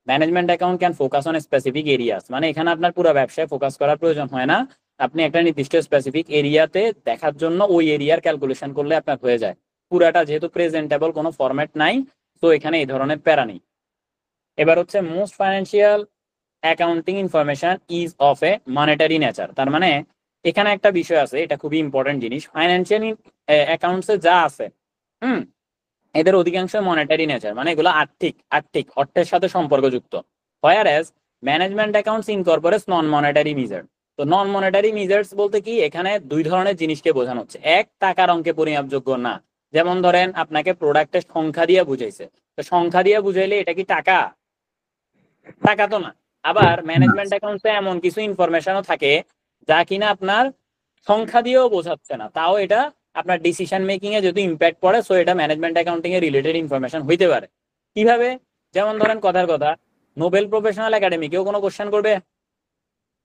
management account can focus on specific areas, মানে এখানে আপনার পুরো ব্যবসায় ফোকাস করার প্রয়োজন হয় না, আপনি একটা নির্দিষ্ট স্পেসিফিক এরিয়াতে দেখার জন্য ওই এরিয়ার ক্যালকুলেশন করলে আপনার হয়ে যায়। পুরাটা যেহেতু প্রেজেন্টেবল, কোনো ফরম্যাট নাই, তো এখানে এই ধরনের প্যারা নেই। এবার হচ্ছে most financial accounting information is of A monetary nature, তার মানে এখানে একটা বিষয় আছে, এটা খুবই ইম্পর্টেন্ট জিনিস। ফাইন্যান্সিয়াল অ্যাকাউন্টসে যা আছে এদের অধিকাংশ মনিটারি নেচার, মানে এগুলো আর্থিক অর্থের সাথে সম্পর্কযুক্ত। whereas ম্যানেজমেন্ট অ্যাকাউন্টস ইনকর্পোরেটস নন মনিটারি মেজার। তো নন মনিটারি মেজার্স বলতে কি, এখানে দুই ধরনের জিনিসকে বোঝানো হচ্ছে। এক, টাকার অঙ্কে পরিমাপযোগ্য না, যেমন ধরেন আপনাকে প্রোডাক্টের সংখ্যা দিয়ে বুঝাইছে, তো সংখ্যা দিয়ে বুঝাইলে এটা কি টাকা? টাকা তো না। আবার ম্যানেজমেন্ট অ্যাকাউন্টসে এমন কিছু ইনফরমেশনও থাকে যা কিনা আপনার সংখ্যা দিয়েও বোঝাচ্ছে না, তাও এটা আপনার ডিসিশন মেকিং এ যদি ইম্প্যাক্ট পড়ে, সো এটা ম্যানেজমেন্ট অ্যাকাউন্টিং এর রিলেটেড ইনফরমেশন হইতে পারে। কিভাবে? যেমন ধরেন কথার কথা, নোবেল প্রফেশনাল একাডেমি, কেউ কোনো কোশ্চেন করবে?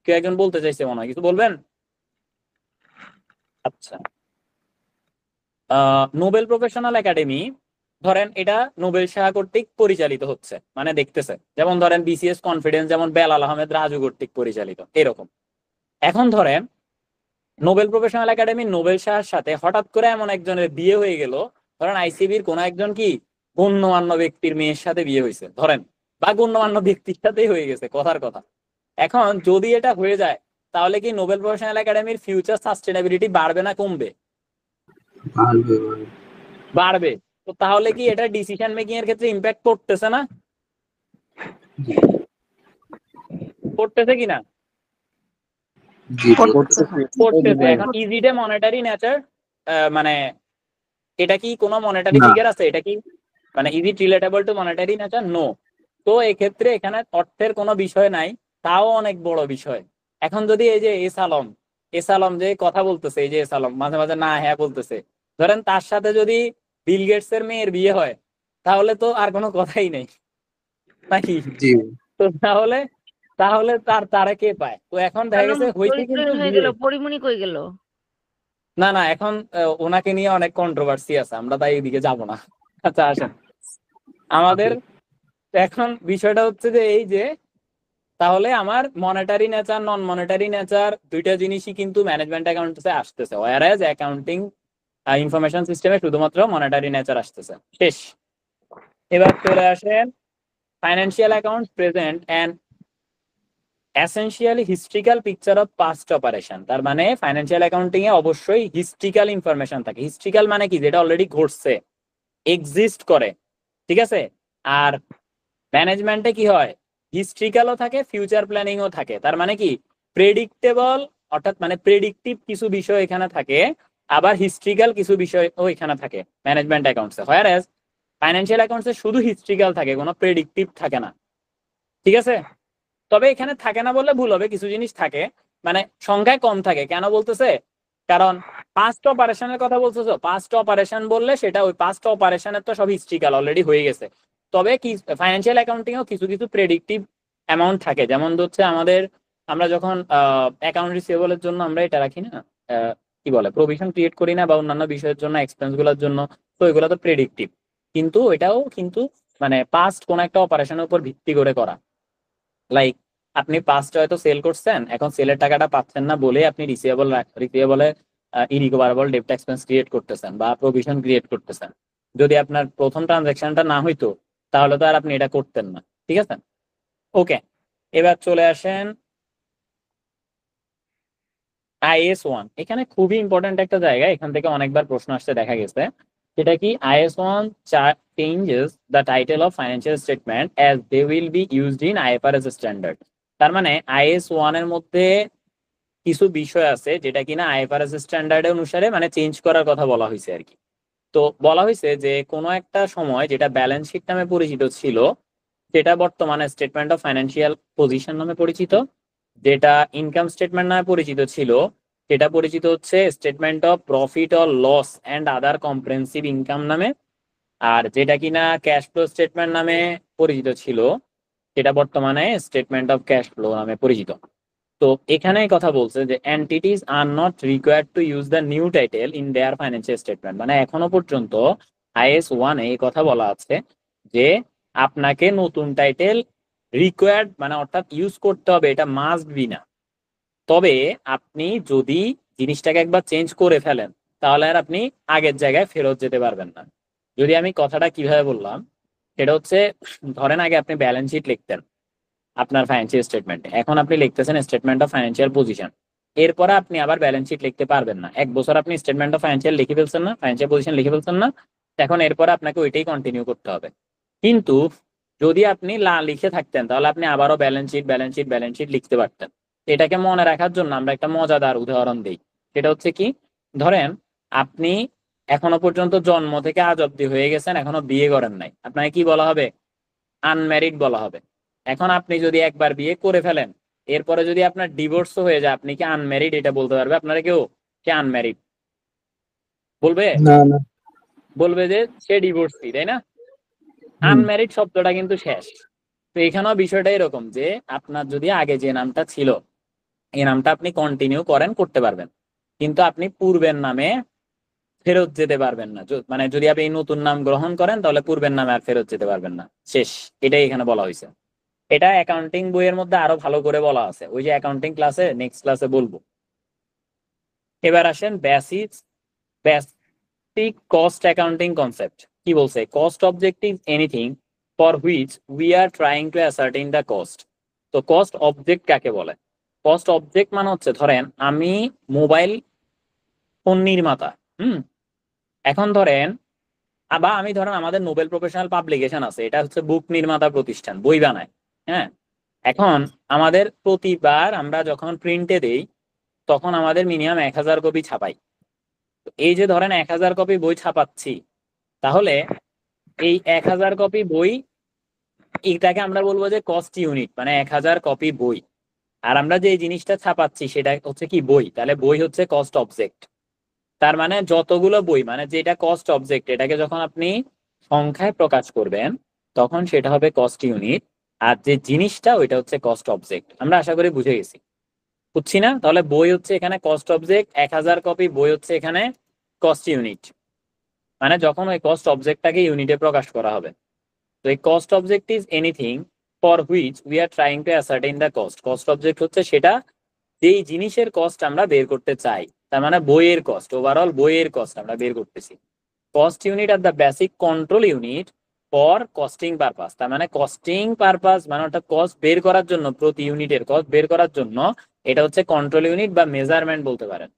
কেউ একজন বলতে চাইছে মনে হয়, কিছু বলবেন? আচ্ছা, নোবেল প্রফেশনাল একাডেমি ধরেন এটা নোবেল শাহ কর্তৃক পরিচালিত হচ্ছে, মানে দেখতেছে, যেমন ধরেন বিসিএস কনফিডেন্স যেমন বেলাল আহমেদ রাজু কর্তৃক পরিচালিত এরকম। এখন ধরেন নোবেল প্রফেশনাল একাডেমি নোবেল শাহের সাথে হঠাৎ করে এমন একজনের বিয়ে হয়ে গেল, ধরেন আইসিবির কোন একজন কি গণ্যমান্য ব্যক্তির মেয়ের সাথে বিয়ে হয়েছে ধরেন, বা গণ্যমান্য ব্যক্তির সাথেই হয়ে গেছে, কথার কথা। এখন যদি এটা হয়ে যায় তাহলে কি নোবেল প্রফেশনাল একাডেমির ফিউচার সাস্টেনেবিলিটি বাড়বে না কমবে? বাড়বে। বাড়বে। তো তাহলে কি এটা ডিসিশন মেকিং এর ক্ষেত্রে ইম্প্যাক্ট করতেছে না? করতেছে কিনা? জি করতেছে। এখন is it A monetary nature, মানে এটা কি কোনো মনিটারি না। ফিগার আছে? এটা কি মানে is it relatable to monetary nature? No. তো এক্ষেত্রে এখানে অর্থের কোনো বিষয় নাই, তাও অনেক বড় বিষয়। এখন যদি এই যে এস আলম যে কথা বলতেছে, এই যে এস আলম মাঝে মাঝে না হ্যাঁ বলতেছে, ধরেন তার সাথে যদি বিল গেটস এর মেয়ের বিয়ে হয় তাহলে তো আর কোনো কথাই নেই নাকি? জি তো তাহলে তাহলে তারা কে পায়? তো এখন দেখা গেছে হয়েছে কিন্তু হয়ে বিয়ে। গেল, পরিমণি কই গেল? না না, এখন ওনাকে নিয়ে অনেক কন্ট্রোভার্সি আছে, আমরা তাই এদিকে যাব না। আচ্ছা আসেন, আমাদের এখন বিষয়টা হচ্ছে যে এই যে তাহলে আমার মনিটারি নেচার নন মনিটারি নেচার দুইটা জিনিসই কিন্তু ম্যানেজমেন্ট অ্যাকাউন্টে আসতেছে, ওয়ারাজ অ্যাকাউন্টিং ইনফরমেশন সিস্টেমে শুধুমাত্র মনিটারি নেচার আসতেছে। শেষ। এবার চলে আসেন financial account present and essentially historical picture of past operation. তার মানে ফাইন্যান্সিয়াল অ্যাকাউন্টিং এ অবশ্যই হিস্ট্রিক্যাল ইনফরমেশন থাকে। হিস্ট্রিক্যাল মানে কি? যেটা অলরেডি ঘটছে, এক্সিস্ট করে, ঠিক আছে? আর ম্যানেজমেন্টে কি হয়? হিস্ট্রিক্যালও থাকে, ফিউচার প্ল্যানিংও থাকে। তার মানে কি প্রেডিক্টেবল, অর্থাৎ মানে প্রেডিক্টিভ কিছু বিষয় এখানে থাকে, আবার হিস্ট্রিক্যাল কিছু বিষয়ও এখানে থাকে ম্যানেজমেন্ট অ্যাকাউন্টসে। হোয়ারএজ ফাইন্যান্সিয়াল অ্যাকাউন্টসে শুধু হিস্ট্রিক্যাল থাকে, কোনো প্রেডিক্টিভ থাকে না, ঠিক আছে? তবে এখানে থাকে না বললে ভুল হবে, কিছু জিনিস থাকে, মানে সংখ্যায় কম থাকে। কেন বলতেছে? কারণ পাস্ট অপারেশনের কথা বলতেছো, পাস্ট অপারেশন বললে সেটা ওই পাস্ট অপারেশনের তো সব হিস্ট্রিক্যাল অলরেডি হয়ে গেছে। তবে কি ফাইন্যান্সিয়াল অ্যাকাউন্টিং এও কিছু কিছু প্রেডিক্টিভ অ্যামাউন্ট থাকে, যেমন হচ্ছে আমরা যখন অ্যাকাউন্ট রিসিভেবলের জন্য আমরা এটা রাখি না, কি বলে, প্রভিশন ক্রিয়েট করি না, বা অন্যান্য বিষয়ের জন্য এক্সপেন্স গুলোর জন্য, তো এগুলো তো প্রেডিক্টিভ। কিন্তু এটাও কিন্তু মানে পাস্ট কোন একটা অপারেশনের উপর ভিত্তি করে করা। লাইক আপনি পাস্টে হয়তো সেল করছেন, এখন সেলের টাকাটা পাচ্ছেন না বলে আপনি রিসিভেবলে ইরিকভারেবল ডেপ্ট এক্সপেন্স ক্রিয়েট করতেছেন বা প্রভিশন ক্রিয়েট করতেছেন। যদি আপনার প্রথম ট্রানজাকশনটা না হইতো তাহলে তো আর আপনি এটা করতেন না, ঠিক আছে? ওকে, এবার চলে আসেন IAS 1। এখানে খুবই ইম্পর্টেন্ট একটা জায়গা, এখান থেকে অনেকবার প্রশ্ন আসতে দেখা গেছে। সেটা কি? IAS 1 changes the title of financial statement as they will be used in IFRS standard। তার মানে IAS 1 এর মধ্যে কিছু বিষয় আছে যেটা কিনা IFRS স্ট্যান্ডার্ড অনুসারে মানে চেঞ্জ করার কথা বলা হয়েছে আর কি। তো বলা হয়েছে যে কোনো একটা সময় যেটা ব্যালেন্স শিট নামে পরিচিত ছিল সেটা বর্তমানে স্টেটমেন্ট অফ ফাইন্যান্সিয়াল পজিশন নামে পরিচিত, যেটা ইনকাম স্টেটমেন্ট নামে পরিচিত ছিল সেটা পরিচিত হচ্ছে statement of profit or loss and other comprehensive income নামে, আর যেটা কিনা ক্যাশ ফ্লো স্টেটমেন্ট নামে পরিচিত ছিল সেটা বর্তমানে স্টেটমেন্ট অফ ক্যাশ ফ্লো নামে পরিচিত। তো এখানে কথা বলছে যে entities are not required to use the new title in their financial statement. মানে এখনো পর্যন্ত IAS 1 এই কথা বলা আছে যে আপনাকে নতুন টাইটেল রিকোয়ার্ড মানে অর্থাৎ ইউজ করতে হবে, এটা মাস্ট বি না। তবে আপনি যদি জিনিসটাকে একবার চেঞ্জ করে ফেলেন তাহলে আর আপনি আগের জায়গায় ফেরত যেতে পারবেন না। যদি আমি কথাটা কিভাবে বললাম সেটা হচ্ছে, ধরেন আগে আপনি ব্যালেন্স শিট লিখতেন আপনার ফাইন্যান্সিয়াল স্টেটমেন্টে, এখন আপনি লিখতেছেন স্টেটমেন্ট অফ ফাইন্যান্সিয়াল পজিশন। এরপরে আপনি আবার ব্যালেন্স শিট লিখতে পারবেন না, এক বছর আপনি স্টেটমেন্ট অফ ফাইন্যান্সিয়াল লিখে ফেলছেন না, ফাইন্যান্সিয়াল পজিশন লিখে ফেলছেন না, এখন এরপরে আপনাকে ওইটাই কন্টিনিউ করতে হবে। কিন্তু যদি আপনি লিখে থাকতেন তাহলে আপনি আবারও ব্যালেন্স শিট লিখতে পারতেন। এটাকে মনে রাখার জন্য আমরা একটা মজাদার উদাহরণ দিই। সেটা হচ্ছে কি, ধরেন আপনি এখনো পর্যন্ত জন্ম থেকে আজ অব্দি হয়ে গেছেন, এখনো বিয়ে করেন নাই, আপনাকে কি বলা হবে? আনম্যারিড বলা হবে। এখন আপনি যদি একবার বিয়ে করে ফেলেন এরপরে যদি আপনার ডিভোর্স হয়ে যায়, আপনি কি আনম্যারিড এটা বলতে পারবে আপনারা কেউ? সে আনম্যারিড বলবে? না না বলবে যে সে ডিভোর্সি, তাই না? আনম্যারিড শব্দটা কিন্তু শেষ। তো এখানেও বিষয়টা এরকম যে আপনার যদি আগে যে নামটা ছিল এই নামটা আপনি কন্টিনিউ করতে পারবেন, কিন্তু আপনি পূর্বের নামে ফেরত যেতে পারবেন না। মানে যদি আপনি নতুন নাম গ্রহণ করেন তাহলে পূর্বের নামে আর ফেরত যেতে পারবেন না, শেষ। এটাই এখানে বলা হয়েছে। এটা অ্যাকাউন্টিং বইয়ের মধ্যে আরো ভালো করে বলা আছে, ওই যে অ্যাকাউন্টিং ক্লাসে নেক্সট ক্লাসে বলবো। এবার আসেন বেসিক কস্ট অ্যাকাউন্টিং কনসেপ্ট। কি বলছে? Cost objective anything for which we are trying to ascertain the cost. তো কস্ট অবজেক্ট কাকে বলে? কস্ট অবজেক্ট মানে হচ্ছে, ধরেন আমি মোবাইল ফোন নির্মাতা, এখন ধরেন আমি ধরেন আমাদের নোবেল প্রফেশনাল পাবলিকেশন আছে, এটা হচ্ছে বুক নির্মাতা প্রতিষ্ঠান, বই বানায়। হ্যাঁ, এখন আমাদের প্রতিবার আমরা যখন প্রিন্টে দেই তখন আমাদের মিনিমাম 1000 কপি ছাপাই। এই যে ধরেন 1000 কপি বই ছাপাচ্ছি, তাহলে এই 1000 কপি বই, এটাকে আমরা বলবো যে কস্ট ইউনিট, মানে 1000 কপি বই। আর আমরা যে জিনিসটা ছাপাচ্ছি সেটা হচ্ছে কি? বই। তাহলে বই হচ্ছে কস্ট অবজেক্ট। তার মানে যতগুলো বই, মানে যেটা কস্ট অবজেক্ট, এটাকে যখন আপনি সংখ্যায় প্রকাশ করবেন তখন সেটা হবে কস্ট ইউনিট, আর যে জিনিসটা ওইটা হচ্ছে কস্ট অবজেক্ট। আমরা আশা করি বুঝে গেছি, বুঝছি না? তাহলে বই হচ্ছে এখানে কস্ট অবজেক্ট, 1000 কপি বই হচ্ছে এখানে কস্ট ইউনিট, মানে যখন ওই কস্ট অবজেক্টটাকে ইউনিটে প্রকাশ করা হবে। তো এই cost object is anything for which we are trying to ascertain the cost. Cost object হচ্ছে সেটা যেই জিনিসের কস্ট আমরা বের করতে চাই, তার মানে বইয়ের কস্ট, ওভারঅল বইয়ের কস্ট আমরা বের করতেছি। Cost unit are the basic control unit for costing purpose. তার মানে কস্টিং পারপাস মানে অর্থাৎ কস্ট বের করার জন্য, প্রতি ইউনিটের কস্ট বের করার জন্য এটা হচ্ছে কন্ট্রোল ইউনিট বা মেজারমেন্ট বলতে পারেন।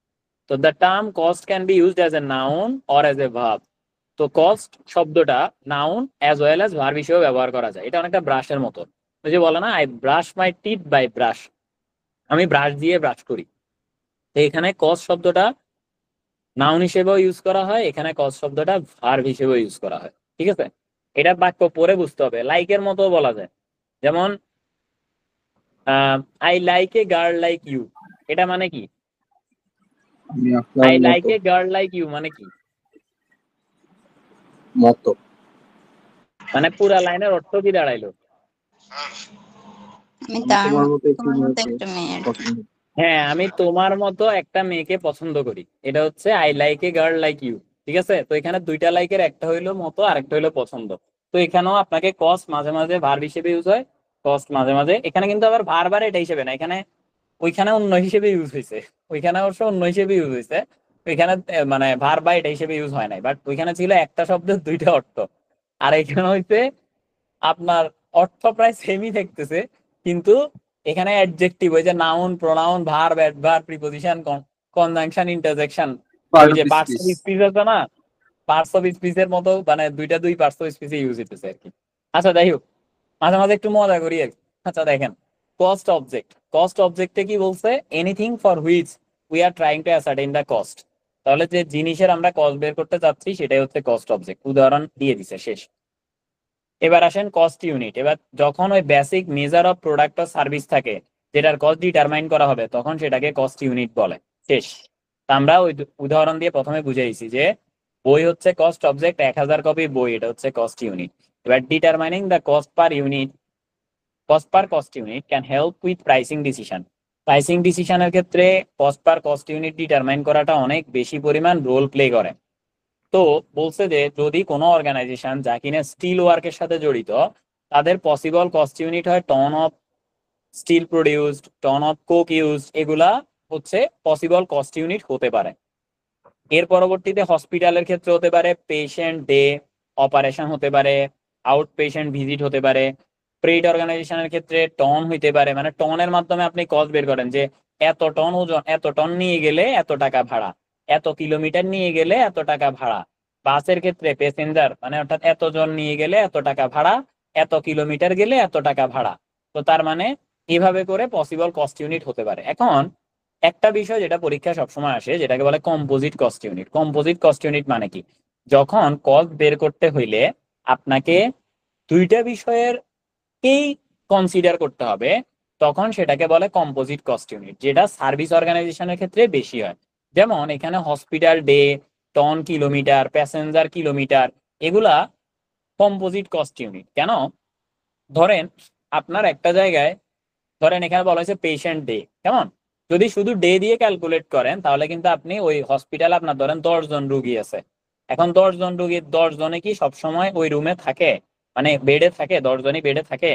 তো the term cost can be used as a noun or as a verb. তো কস্ট শব্দটা noun as well as verb হিসেবে ব্যবহার করা যায়। এটা অনেকটা ব্রাশের মতো, ওই যে বলে না, I brush my teeth by brush, আমি ব্রাশ দিয়ে ব্রাশ করি। তো এখানে কস্ট শব্দটা নাউন হিসেবেও ইউজ করা হয়, এখানে কস্ট শব্দটা ভার্ব হিসেবেও ইউজ করা হয়। ঠিক আছে, এটা বাক্য পরে বুঝতে হবে। লাইকের মতো বলা যায়, যেমন I like a girl like you, এটা মানে কি? আমি আপনার আই লাইক মতো এ গার্ল লাইক ইউ মানে কি? মতো মানে পুরা লাইনের অর্থ কি দাঁড়াইলো? আমি আমি তার তোমার মতো একটি তোমার মতো মেয়েকে একটা মেয়ে আর কি। পছন্দ করি। হ্যাঁ, আমি তোমার মতো একটা মেয়েকে পছন্দ করি, এটা হচ্ছে I like a girl like you. ঠিক আছে, তো এখানে দুইটা লাইকের, একটা হইলো মতো আর একটা হইলো পছন্দ। তো এখানেও আপনাকে কস্ট মাঝে মাঝে ভার্ব হিসেবে ইউজ হয়, কস্ট মাঝে মাঝে, এখানে কিন্তু আবার ভার এটা হিসেবে না, এখানে ওইখানে অন্য হিসেবে ইউজ হয়েছে, ওইখানে অবশ্য অন্য হিসেবে ইউজ হয়েছে, ওইখানে মানে ভার এটা হিসেবে ইউজ হয় নাই, বাট ওইখানে ছিল একটা শব্দের দুইটা অর্থ। আর এখানে হইছে আপনার অর্থ প্রায় সেমই দেখতেছে, কিন্তু এখানে অ্যাডজেক্টিভ, ওই যে noun, pronoun, verb, adverb, preposition, conjunction, interjection, part ওই যে of parts speech. Of speech আছে না, পার্টস অফ স্পিচের মতো, মানে দুই পার্টস অফ স্পিচে ইউজ হইতেছে আর কি। আচ্ছা যাই হোক, মাঝে মাঝে একটু মজা করি আর কি। আচ্ছা দেখেন, কস্ট অবজেক্টে কি বলছে? Anything for which we are trying to ascertain the cost. তাহলে যে জিনিসের আমরা কস্ট বের করতে চাচ্ছি সেটাই হচ্ছে কস্ট অবজেক্ট। উদাহরণ দিয়ে দিছে, শেষ। এবার আসেন কস্ট ইউনিট। এবার যখন ওই basic measure of product or service থাকে যেটার কস্ট ডিটারমাইন করা হবে, তখন সেটাকে কস্ট ইউনিট বলে, শেষ। তা আমরা ওই উদাহরণ দিয়ে প্রথমে বুঝাইছি যে বই হচ্ছে কস্ট অবজেক্ট, 1000 কপি বই, এটা হচ্ছে কস্ট ইউনিট। এবার determining the cost per unit, cost per cost unit can help with pricing decision. Pricing ডিসিশনের ক্ষেত্রে cost per cost unit determine করাটা অনেক বেশি পরিমাণ রোল প্লে করে। তো বলছে যে যদি কোনো অর্গানাইজেশন যা কিনা স্টিল ওয়ার্কের সাথে জড়িত, তাদের পসিবল কস্ট ইউনিট হয় ton of steel produced, ton of coke used, এগুলা হচ্ছে পসিবল কস্ট ইউনিট হতে পারে। এর পরবর্তীতে হসপিটালের ক্ষেত্রে হতে পারে পেশেন্ট ডে, অপারেশন হতে পারে, আউট পেশেন্ট ভিজিট হতে পারে। ট্রেড অর্গানাইজেশনের ক্ষেত্রে টন হইতে পারে, মানে টনের মাধ্যমে আপনি কস্ট বের করেন যে এত টন ওজন, এত টন নিয়ে গেলে এত টাকা ভাড়া, এত কিলোমিটার নিয়ে গেলে এত টাকা ভাড়া। বাসের ক্ষেত্রে প্যাসেঞ্জার, মানে অর্থাৎ এত জন নিয়ে গেলে এত টাকা ভাড়া, এত কিলোমিটার গেলে এত টাকা ভাড়া। তো তার মানে এভাবে করে পসিবল কস্ট ইউনিট হতে পারে। এখন একটা বিষয় যেটা পরীক্ষায় সবসময় আসে, যেটাকে বলে composite cost unit. Composite cost unit মানে কি? যখন কস্ট বের করতে হইলে আপনাকে দুইটা বিষয়ের কেই কনসিডার করতে হবে, তখন সেটাকে বলে কম্পোজিট কস্ট ইউনিট, যেটা সার্ভিস অর্গানাইজেশনের ক্ষেত্রে বেশি হয়। যেমন এখানে hospital day, ton kilometre, passenger kilometre, এগুলা কম্পোজিট কস্ট ইউনিট। কেন? ধরেন আপনার একটা জায়গায়, ধরেন এখানে বলা হয়েছে পেশেন্ট ডে, কেমন? যদি শুধু ডে দিয়ে ক্যালকুলেট করেন তাহলে কিন্তু আপনি ওই হসপিটালে আপনার ধরেন 10 জন রুগী আছে, এখন 10 জন রুগীর 10 জনে কি সবসময় ওই রুমে থাকে, মানে বেডে থাকে, 10 জনই বেডে থাকে,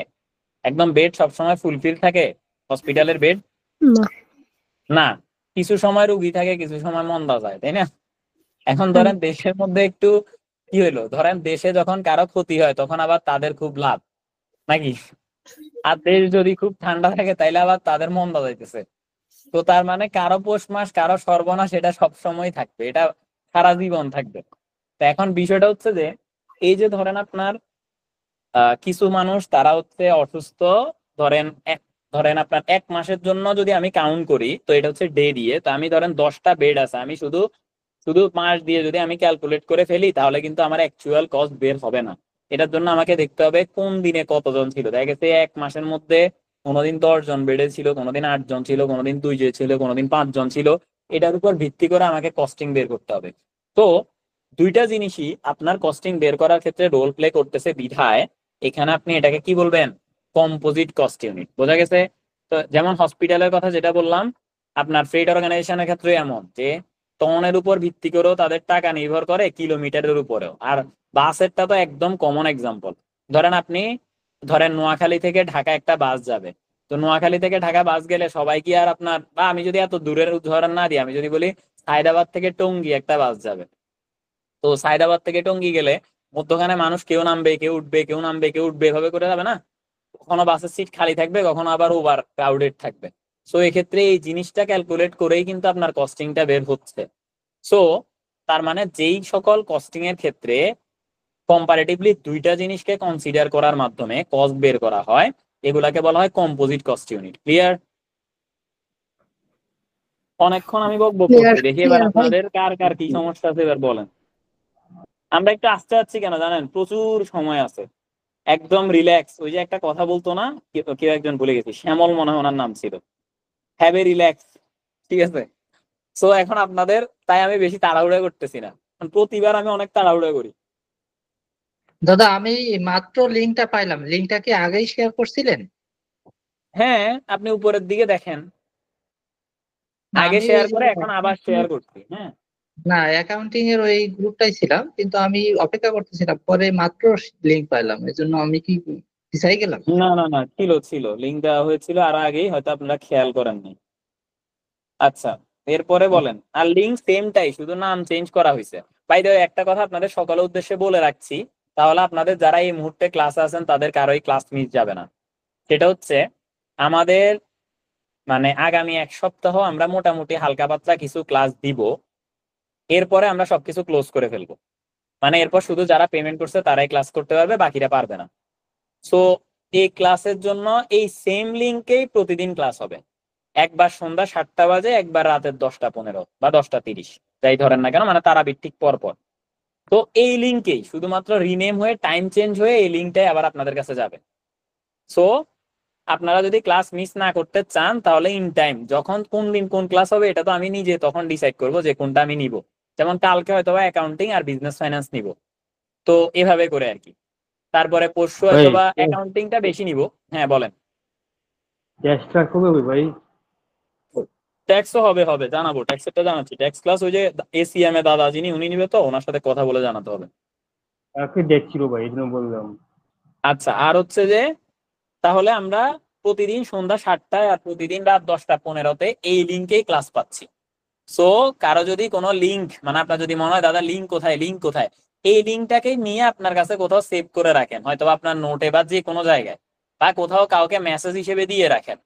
একদম বেড সবসময় ফুলফিল থাকে হসপিটালের বেড? না। না, কিছু সময় রুগী থাকে, কিছু সময় মন্দা যায়, তাই না? এখন ধরেন দেশের মধ্যে একটু কি হইলো, ধরেন দেশে যখন কারো ক্ষতি হয় তখন আবার তাদের খুব লাভ নাকি, আর দেশ যদি খুব ঠান্ডা থাকে তাইলে আবার তাদের মন্দা যাইতেছে। তো তার মানে কারো পৌষ মাস কারো সর্বনাশ এটা সবসময় থাকবে, এটা সারা জীবন থাকবে। তো এখন বিষয়টা হচ্ছে যে এই যে ধরেন আপনার কিছু মানুষ তারা হচ্ছে অসুস্থ, ধরেন ধরেন আপনার 1 মাসের জন্য যদি আমি কাউন্ট করি তো এটা হচ্ছে ডে দিয়ে, তো আমি ধরেন 10টা বেড আছে, আমি শুধু শুধু মাস দিয়ে যদি আমি ক্যালকুলেট করে ফেলি তাহলে কিন্তু আমার অ্যাকচুয়াল কস্ট বের হবে না। এটার জন্য আমাকে দেখতে হবে কোন দিনে কতজন ছিল, দেখা গেছে 1 মাসের মধ্যে কোনোদিন 10 জন বেডে ছিল, কোনোদিন 8 জন ছিল, কোনোদিন 2 জন ছিল, কোনোদিন 5 জন ছিল, এটার উপর ভিত্তি করে আমাকে কস্টিং বের করতে হবে। তো দুইটা জিনিসই আপনার কস্টিং বের করার ক্ষেত্রে রোল প্লে করতেছে বিধায় এখানে আপনি এটাকে কি বলবেন, কম্পোজিট কস্ট ইউনিট। বোঝা গেছে? তো যেমন হসপিটালের কথা যেটা বললাম, আপনার ফ্রেড অর্গানাইজেশনের ক্ষেত্রে এমন যে টনের উপর ভিত্তি করেও তাদের টাকা নির্ভর করে, কিলোমিটারের উপরেও। আর বাসেরটা তো একদম কমন এক্সাম্পল। ধরেন আপনি ধরেন নোয়াখালী থেকে ঢাকা একটা বাস যাবে, তো নোয়াখালী থেকে ঢাকা বাস গেলে সবাই কি আর আপনার, বা আমি যদি এত দূরের উদাহরণ না দিই, আমি যদি বলি হায়দ্রাবাদ থেকে টঙ্গী একটা বাস যাবে, তো সায়দাবাদ থেকে টঙ্গী গেলে মধ্যখানে মানুষ কেউ নামবে কেউ উঠবে, কেউ নামবে কেউ উঠবে, এভাবে করে যাবে না? কখনো বাসের সিট খালি থাকবে, কখনো আবার ওভার ক্রাউডেড থাকবে। সো এক্ষেত্রে এই জিনিসটা ক্যালকুলেট করেই কিন্তু আপনার কস্টিংটা বের হচ্ছে। সো তার মানে যেই সকল কস্টিং এর ক্ষেত্রে কম্পারেটিভলি দুইটা জিনিসকে কনসিডার করার মাধ্যমে কস্ট বের করা হয়, এগুলাকে বলা হয় কম্পোজিট কস্ট ইউনিট। ক্লিয়ার? অনেকক্ষণ আমি বকবক ক্লিয়ার করছি, দেখি এবার ক্লিয়ার ভাই। আপনাদের কার কার কি সমস্যা আছে এবার বলেন। আমরা একটু আসতে যাচ্ছি কেন জানেন, প্রচুর সময় আছে, একদম রিল্যাক্স। ওই যে একটা কথা বলতো না, কেউ একজন ভুলে গেছি, শ্যামল মনে হয় ওনার নাম ছিল, হ্যাভ এ রিল্যাক্স। ঠিক আছে? সো এখন আপনাদের তাই আমি বেশি তাড়াহুড়া করতেছি না, কারণ প্রতিবার আমি অনেক তাড়াহুড়া করি। দাদা আমি মাত্র লিঙ্কটা পাইলাম, লিঙ্কটা কি আগেই শেয়ার করছিলেন? হ্যাঁ, আপনি উপরের দিকে দেখেন, না, আগে আমি শেয়ার ওই করে এখন আবার শেয়ার করছি। হ্যাঁ, না অ্যাকাউন্টিং এর ওই গ্রুপটাই ছিলাম, কিন্তু আমি অপেক্ষা করতেছিলাম, পরে মাত্র লিঙ্ক পাইলাম, এই জন্য আমি কি পিছাই গেলাম? না না না, ছিল ছিল, লিঙ্ক দেওয়া হয়েছিল আর আগেই, হয়তো আপনারা খেয়াল করেননি। আচ্ছা, এরপরে বলেন। আর লিঙ্ক সেমটাই, শুধু নাম চেঞ্জ করা হয়েছে। বাই দ্য ওয়ে, একটা কথা আপনাদের সকলের উদ্দেশ্যে বলে রাখছি, তাহলে আপনাদের যারা এই মুহূর্তে ক্লাসে আছেন তাদের কারোই ক্লাস মিস যাবে না। সেটা হচ্ছে আমাদের মানে আগামী 1 সপ্তাহ আমরা মোটামুটি হালকা পাতলা কিছু ক্লাস দিব, এরপরে আমরা সবকিছু ক্লোজ করে ফেলবো। মানে এরপর শুধু যারা পেমেন্ট করছে তারাই ক্লাস করতে পারবে, বাকিরা পারবে না। সো এই ক্লাসের জন্য এই সেম লিঙ্কেই প্রতিদিন ক্লাস হবে, একবার সন্ধ্যা 7টা বাজে, একবার রাতের 10টা 15 বা 10টা 30, যাই ধরেন না কেন, মানে তারাবির ঠিক পর পর। তো এই লিঙ্কেই শুধুমাত্র রিনেম হয়ে টাইম চেঞ্জ হয়ে এই লিঙ্কটাই আবার আপনাদের কাছে যাবে। সো আপনারা যদি ক্লাস মিস না করতে চান তাহলে ইন টাইম, যখন কোন দিন কোন ক্লাস হবে এটা তো আমি নিজে তখন ডিসাইড করব যে কোনটা আমি নিব। যেমন কালকে হয়তো বা অ্যাকাউন্টিং আর বিজনেস ফাইন্যান্স নিব, তো এভাবে করে আর কি। তারপরে পরশু হয়তো বা অ্যাকাউন্টিংটা বেশি নিব। হ্যাঁ বলেন। ট্যাক্সটা কবে হবে ভাই? ট্যাক্সও হবে, হবে জানাবো, ট্যাক্সেরটা জানাচ্ছি। ট্যাক্স ক্লাস ওই যে এসিএম এ দাদা যিনি উনি নিবে, তো ওনার সাথে কথা বলে জানাতে হবে। আজকে ডেট ছিল ভাই, এই জন্য বললাম। আচ্ছা, আর হচ্ছে যে তাহলে আমরা প্রতিদিন সন্ধ্যা 7টায় আর প্রতিদিন রাত 10টা 15-তে এই লিঙ্কেই ক্লাস পাচ্ছি। সো কারো যদি কোনো লিঙ্ক, মানে আপনার যদি মনে হয় দাদা লিঙ্ক কোথায়, লিঙ্ক কোথায়, এই লিঙ্কটাকে নিয়ে আপনার কাছে কোথাও সেভ করে রাখেন, হয়তো আপনার নোটে বা যে কোনো জায়গায়, বা কোথাও কাউকে মেসেজ হিসেবে দিয়ে রাখেন,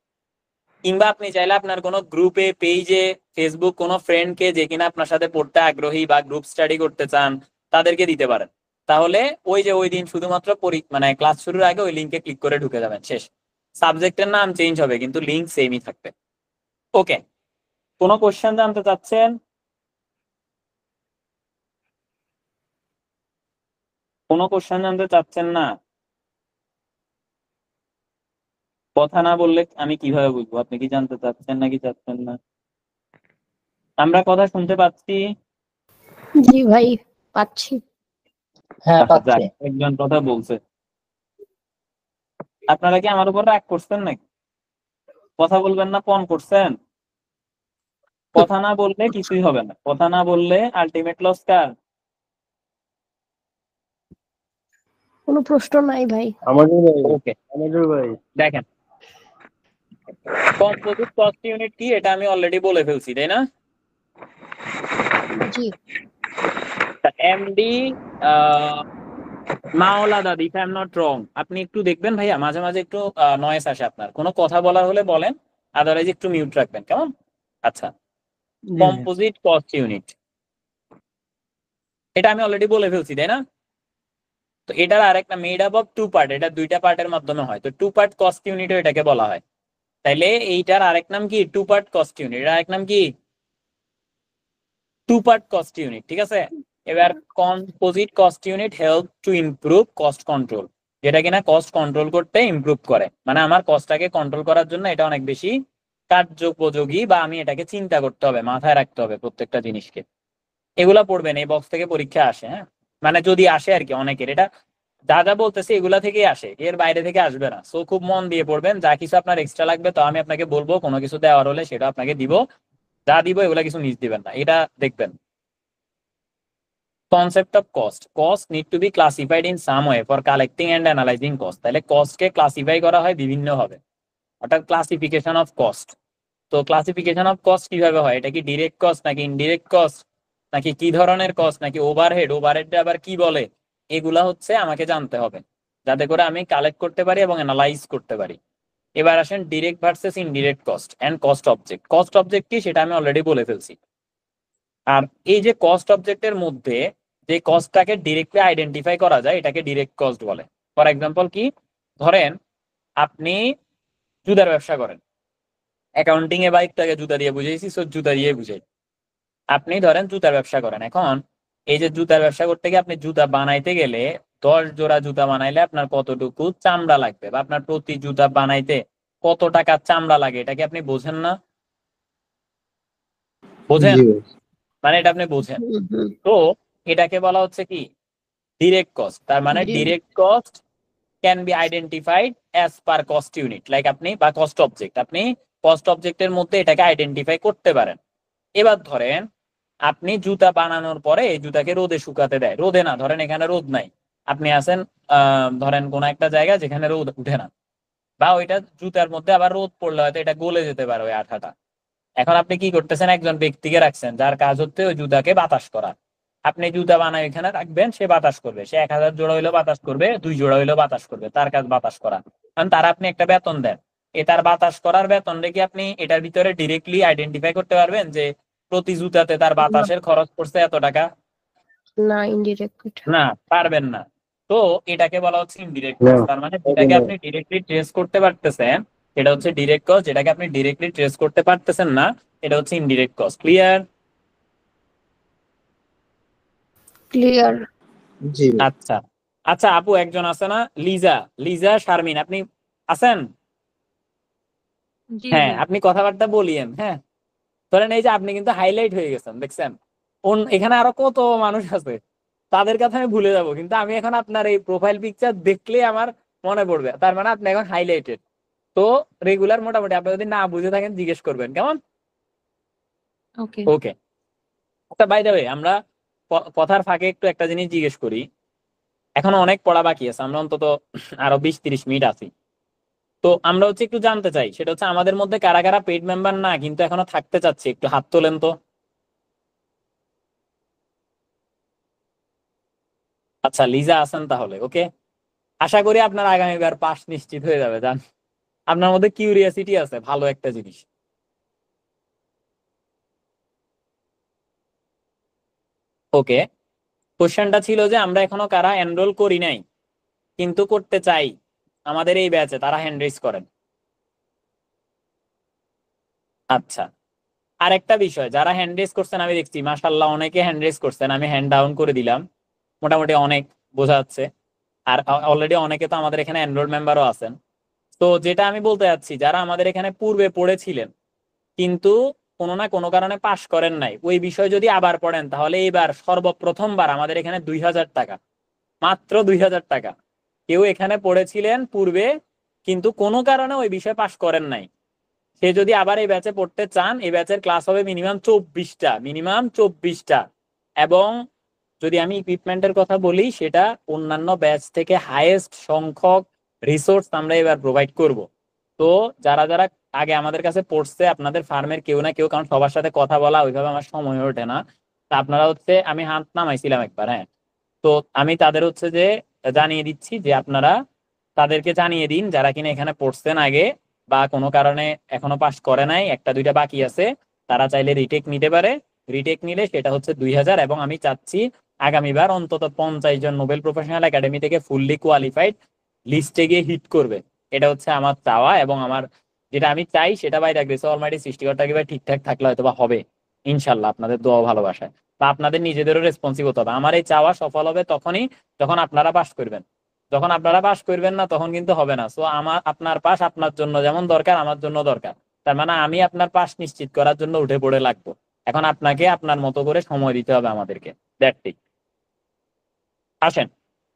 কিংবা আপনি চাইলে আপনার কোনো গ্রুপে, পেজে, ফেসবুক কোনো ফ্রেন্ডকে যে কিনা আপনার সাথে পড়তে আগ্রহী বা গ্রুপ স্টাডি করতে চান তাদেরকে দিতে পারেন। তাহলে ওই যে ওই দিন শুধুমাত্র মানে ক্লাস শুরুর আগে ওই লিঙ্কে ক্লিক করে ঢুকে যাবেন, শেষ। সাবজেক্টের নাম চেঞ্জ হবে কিন্তু লিঙ্ক সেমই থাকবে। ওকে, কোনো কোশ্চেন জানতে চাচ্ছেন? কোনো কোশ্চেন জানতে চাচ্ছেন না? কথা না বললে আমি কিভাবে বুঝবো আপনি কি জানতে চাচ্ছেন নাকি চাচ্ছেন না? আমরা কথা শুনতে পাচ্ছি। জি ভাই, পাচ্ছি। হ্যাঁ পাচ্ছি। যাক, একজন কথা বলছে। আপনারা কি আমার উপর রাগ করছেন নাকি? কথা বলবেন না, পণ করছেন? কথা না বললে কিছুই হবে না, কথা না বললে আলটিমেট লস কার? কোনো প্রশ্ন নাই ভাই। আমাদের ভাই, ওকে, আমাদের ভাই। দেখেন কম্পোজিট কস্ট ইউনিট কি এটা আমি অলরেডি বলে ফেলছি, তাই না? জি এমডি মাওলাদা, if I am not wrong, আপনি একটু দেখবেন ভাইয়া মাঝে মাঝে একটু নয়েস আসে, আপনার কোনো কথা বলার হলে বলেন, আদারওয়াইজ একটু মিউট রাখবেন, কেমন? আচ্ছা, কম্পোজিট কস্ট ইউনিট এটা আমি অলরেডি বলে ফেলছি, তাই না? তো এটার আরেকটা made up of two part, এটা দুইটা পার্টের মাধ্যমে হয়, তো টু পার্ট কস্ট ইউনিটও এটাকে বলা হয়। তাইলে এইটার আরেক নাম কি? Two part cost unit. এর আরেক নাম কি? টু পার্ট কস্ট ইউনিট, ঠিক আছে? এবার composite cost unit help to improve cost control, যেটা কিনা কস্ট কন্ট্রোল করতে ইমপ্রুভ করে, মানে আমার কস্টটাকে কন্ট্রোল করার জন্য এটা অনেক বেশি কার্যোপযোগী, বা আমি এটাকে চিন্তা করতে হবে, মাথায় রাখতে হবে প্রত্যেকটা জিনিসকে। এগুলা পড়বেন, এই বক্স থেকে পরীক্ষা আসে, হ্যাঁ, মানে যদি আসে আর কি, অনেকের এটা যা যা বলতেছে এগুলা থেকেই আসে, এর বাইরে থেকে আসবে না। সো খুব মন দিয়ে পড়বেন, যা কিছু আপনার এক্সট্রা লাগবে তো আমি আপনাকে বলবো, কোনো কিছু দেওয়ার হলে সেটা আপনাকে দিব, যা দিব এগুলা কিছু মিস দিবেন না, এটা দেখবেন। Concept of cost, cost need to be classified in some way for collecting and analysing cost. তাহলে কস্টকে ক্লাসিফাই করা হয় বিভিন্ন ভাবে, অর্থাৎ ক্লাসিফিকেশন অফ কস্ট। তো ক্লাসিফিকেশন অফ কস্ট কিভাবে হয়? এটা কি ডিরেক্ট কস্ট নাকি ইনডিরেক্ট কস্ট, নাকি কি ধরনের কস্ট, নাকি ওভারহেড, ওভারহেডটা আবার কি বলে, এগুলা হচ্ছে আমাকে জানতে হবে, যাতে করে আমি কালেক্ট করতে পারি এবং অ্যানালাইজ করতে পারি। এবার আসেন direct versus indirect cost and cost object. Cost object কি সেটা আমি অলরেডি বলে ফেলছি। আর এই যে কস্ট অবজেক্টের মধ্যে যে কস্টটাকে ডিরেক্টলি আইডেন্টিফাই করা যায় এটাকে ডিরেক্ট কস্ট বলে। ফর এক্সাম্পল কি, ধরেন আপনি জুতার ব্যবসা করেন, অ্যাকাউন্টিং এ বাইকটাকে জুতা দিয়ে বুঝাইছি, সো জুতা দিয়ে বুঝাই। আপনি ধরেন জুতার ব্যবসা করেন, এখন এই যে জুতার ব্যবসা করতে গিয়ে আপনি জুতা বানাইতে গেলে 10 জোড়া জুতা বানাইলে আপনার কতটুকু চামড়া লাগবে, বা আপনার প্রতি জুতা বানাইতে কত টাকা চামড়া লাগে, এটা কি আপনি বোঝেন না? বোঝেন? জি ভাই। মানে এটা আপনি বোঝেন। হুম হুম তো এটাকে বলা হচ্ছে কি ডিরেক্ট কস্ট। তার মানে জি। Direct cost can be identified as per cost unit, like আপনি বা কস্ট অবজেক্ট, আপনি কস্ট অবজেক্টের মধ্যে এটাকে আইডেন্টিফাই করতে পারেন। এবার ধরেন আপনি জুতা বানানোর পরে এই জুতাকে রোদে শুকাতে দেয়, রোদে না, ধরেন এখানে রোদ নাই, আপনি আছেন ধরেন কোন একটা জায়গা যেখানে রোদ উঠে না, বা ওইটা জুতার মধ্যে আবার রোদ পড়লে হয়তো এটা গলে যেতে পারে ওই আঠাটা। এখন আপনি কি করতেছেন, একজন ব্যক্তিকে রাখছেন যার কাজ হচ্ছে ওই জুতাকে বাতাস করা। আপনি জুতা বানায় এখানে রাখবেন, সে বাতাস করবে, সে 1000 জোড়া হইলেও বাতাস করবে, 2 জোড়া হইলেও বাতাস করবে, তার কাজ বাতাস করা। কারণ তার আপনি একটা বেতন দেন, তার বাতাস করার বেতন রেখে আপনি এটার ভিতরে ডিরেক্টলি আইডেন্টিফাই করতে পারবেন যে প্রতি জুতাতে তার বাতাসের খরচ পড়ছে এত টাকা? না, ইনডিরেক্ট। না, পারবেন না। তো এটাকে বলা হচ্ছে ইনডিরেক্ট না, কস্ট। তার মানে যেটাকে আপনি ডিরেক্টলি ট্রেস করতে পারতেছেন এটা হচ্ছে ডিরেক্ট কস্ট, যেটাকে আপনি ডিরেক্টলি ট্রেস করতে পারতেছেন না এটা হচ্ছে ইনডিরেক্ট কস্ট। ক্লিয়ার? ক্লিয়ার। জি ভাই। আচ্ছা আচ্ছা, আপু একজন আছে না, লিজা, লিজা শারমিন, আপনি আছেন? জি হ্যাঁ, ভাই। আপনি কথাবার্তা বলিয়েন। হ্যাঁ, ধরেন এই যে আপনি কিন্তু হাইলাইট হয়ে গেছেন, দেখছেন? এখানে আরো কত মানুষ আছে, তাদের কথা আমি ভুলে যাব, কিন্তু আমি এখন আপনার এই প্রোফাইল পিকচার দেখলে আমার মনে পড়বে, তার মানে আপনি এখন হাইলাইটেড। তো রেগুলার মোটামুটি আপনি যদি না বুঝে থাকেন জিজ্ঞেস করবেন, কেমন? ওকে। ওকে। আচ্ছা, বাই দ্য ওয়ে, আমরা কথার ফাঁকে একটু একটা জিনিস জিজ্ঞেস করি। এখন অনেক পড়া বাকি আছে, আমরা অন্তত আরো 20-30 মিনিট আছি। তো আমরা হচ্ছে একটু জানতে চাই, সেটা হচ্ছে আমাদের মধ্যে কারা কারা পেইড মেম্বার না কিন্তু এখনো থাকতে চাচ্ছে, একটু হাত তোলেন তো। আচ্ছা, লিজা আছেন তাহলে, ওকে। আশা করি আপনার আগামীবার পাস নিশ্চিত হয়ে যাবে, জান। আপনার মধ্যে কিউরিয়াসিটি আছে, ভালো একটা জিনিস। ওকে, কোশ্চেনটা ছিল যে আমরা এখনো কারা এনরোল করি নাই কিন্তু করতে চাই আমাদের এই ব্যাচে, তারা হ্যান্ড রেজ করেন। আচ্ছা, আরেকটা বিষয়, যারা হ্যান্ড রেজ করছেন আমি দেখছি মাশাআল্লাহ অনেকে হ্যান্ড রেজ করছেন, আমি হ্যান্ড ডাউন করে দিলাম, মোটামুটি অনেক বোঝা যাচ্ছে। আর অলরেডি অনেকে তো আমাদের এখানে এনরোল মেম্বারও আছেন। তো যেটা আমি বলতে যাচ্ছি, যারা আমাদের এখানে পূর্বে পড়েছিলেন কিন্তু কোনো না কোনো কারণে পাশ করেন নাই, ওই বিষয় যদি আবার পড়েন তাহলে এইবার সর্বপ্রথমবার আমাদের এখানে 2000 টাকা, মাত্র 2000 টাকা। কেউ এখানে পড়েছিলেন পূর্বে কিন্তু কোনো কারণে ওই বিষয় পাশ করেন নাই, সে যদি আবার এই ব্যাচে পড়তে চান, এই ব্যাচের ক্লাস হবে মিনিমাম 24টা, এবং যদি আমি ইকুইপমেন্টের কথা বলি, সেটা অন্যান্য ব্যাচ থেকে হাইয়েস্ট সংখ্যক রিসোর্স আমরা এবার প্রোভাইড করব। তো যারা যারা আগে আমাদের কাছে পড়ছে, আপনাদের ফার্মের কেউ না কেউ, কারণ সবার সাথে কথা বলা ওইভাবে আমার সময় হয়ে ওঠে না, তা আপনারা হচ্ছে, আমি হাত নামাইছিলাম একবার, হ্যাঁ, তো আমি তাদের হচ্ছে যে জানিয়ে দিচ্ছি যে আপনারা তাদেরকে জানিয়ে দিন যারা কিনা এখানে পড়ছেন আগে বা কোনো কারণে এখনো পাস করে নাই, 1-2টা বাকি আছে, তারা চাইলে রিটেক নিতে পারে। রিটেক নিলে সেটা হচ্ছে 2000, এবং আমি চাচ্ছি আগামীবার অন্তত 50 জন নোবেল প্রফেশনাল একাডেমি থেকে ফুললি কোয়ালিফাইড লিস্টে গিয়ে হিট করবে। এটা হচ্ছে আমার চাওয়া, এবং আমার যেটা আমি চাই সেটা বাইরে গেছে অলরেডি, সৃষ্টিকর্তা কিভাবে ঠিকঠাক থাকলে হয়তো বা হবে ইনশাল্লাহ, আপনাদের দোয়া ভালোবাসায় বা আপনাদের নিজেদেরও রেসপন্সিভ হতে হবে। আমার এই চাওয়া সফল হবে তখনই যখন আপনারা পাস করবেন। যখন আপনারা পাস করবেন না তখন কিন্তু হবে না। সো আপনার পাস আপনার জন্য যেমন দরকার, আমার জন্য দরকার। তার মানে আমি আপনার পাস নিশ্চিত করার জন্য উঠে পড়ে লাগবো। এখন আপনাকে আপনার মতো করে সময় দিতে হবে আমাদেরকে, দ্যাট ঠিক। আসেন,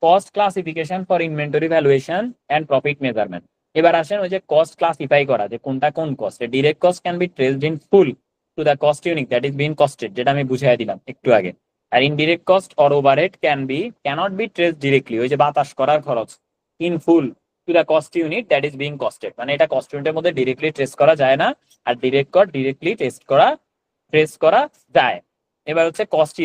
cost classification for inventory valuation and profit measurement. এবার আসেন ওই যে কস্ট ক্লাসিফাই করা, যে কোনটা কোন cost. Direct cost can be traced in full to the cost unit that is being costed, যেটা আমি বুঝাই দিলাম একটু আগে। আর indirect cost or overhead cannot be traced directly, ওই যে বাতাস করার খরচ, in full to the cost unit that is being costed, মানে এটা কস্ট ইউনিটের মধ্যে ডিরেক্টলি ট্রেস করা যায় না, আর ডিরেক্ট কস্ট ডিরেক্টলি ট্রেস করা যায়। এবার হচ্ছে cost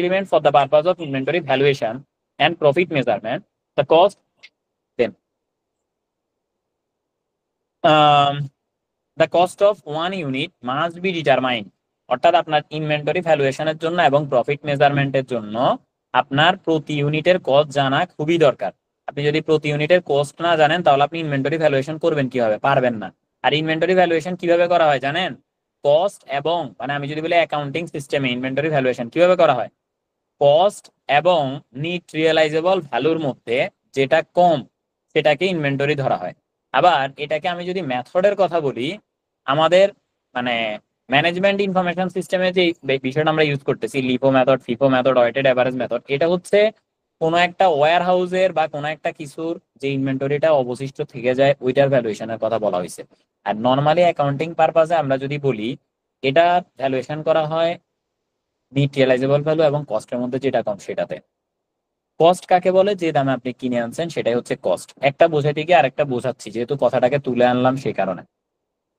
element for the purpose of inventory valuation and profit measurement. The cost then the cost of one unit must be determined, অর্থাৎ আপনার ইনভেন্টরি ভ্যালুয়েশনের জন্য এবং প্রফিট মেজারমেন্টের জন্য আপনার প্রতি ইউনিটের কস্ট জানা খুবই দরকার। আপনি যদি প্রতি ইউনিটের কস্ট না জানেন তাহলে আপনি ইনভেন্টরি ভ্যালুয়েশন করবেন কিভাবে, পারবেন না। আর ইনভেন্টরি ভ্যালুয়েশন কিভাবে করা হয় জানেন? কস্ট এবং, মানে আমি যদি বলি অ্যাকাউন্টিং সিস্টেমে ইনভেন্টরি ভ্যালুয়েশন কিভাবে করা হয়, কস্ট এবং নিট রিয়েলাইজেবল ভ্যালুর মধ্যে যেটা কম সেটাকে ইনভেন্টরি ধরা হয়। আবার এটাকে আমি যদি মেথডের কথা বলি, আমাদের মানে ম্যানেজমেন্ট ইনফরমেশন সিস্টেমে যে বিষয়টা আমরা ইউজ করতেছি, LIFO method, FIFO method, weighted average method, এটা হচ্ছে কোনো একটা ওয়্যার হাউসের বা কোনো একটা কিছুর যে ইনভেন্টরিটা অবশিষ্ট থেকে যায় ওইটার ভ্যালুয়েশনের কথা বলা হয়েছে। আর নর্মালি অ্যাকাউন্টিং পারপাসে আমরা যদি বলি, এটা ভ্যালুয়েশন করা হয় নিট রিয়েলাইজেবল ভ্যালু এবং কস্টের মধ্যে যেটা কম সেটাতে। কস্ট কাকে বলে? যে দামে আপনি কিনে আনছেন সেটাই হচ্ছে কস্ট। একটা বোঝাতে গিয়ে আরেকটা বোঝাচ্ছি, যেহেতু কথাটাকে তুলে আনলাম সেই কারণে।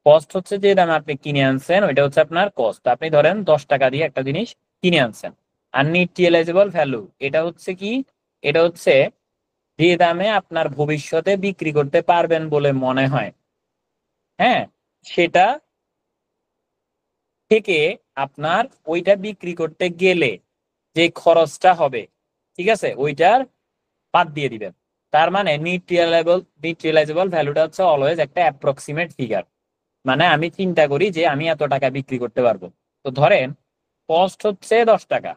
কস্ট হচ্ছে যে দামে আপনি কিনে আনছেন, ওইটা হচ্ছে আপনার কস্ট। আপনি ধরেন 10 টাকা দিয়ে একটা জিনিস কিনে আনছেন। আর নিট রিয়েলাইজেবল ভ্যালু এটা হচ্ছে কি, এটা হচ্ছে যে দামে আপনার ভবিষ্যতে বিক্রি করতে পারবেন বলে মনে হয়, হ্যাঁ, সেটা থেকে আপনার ওইটা বিক্রি করতে গেলে যে খরচটা হবে, ঠিক আছে, ওইটার বাদ দিয়ে দিবেন। তার মানে নিট রিয়েলাইজেবল ভ্যালুটা হচ্ছে অলওয়েজ একটা অ্যাপ্রক্সিমেট ফিগার, মানে আমি চিন্তা করি যে আমি এত টাকা বিক্রি করতে পারবো। তো ধরেন কস্ট হচ্ছে 10 টাকা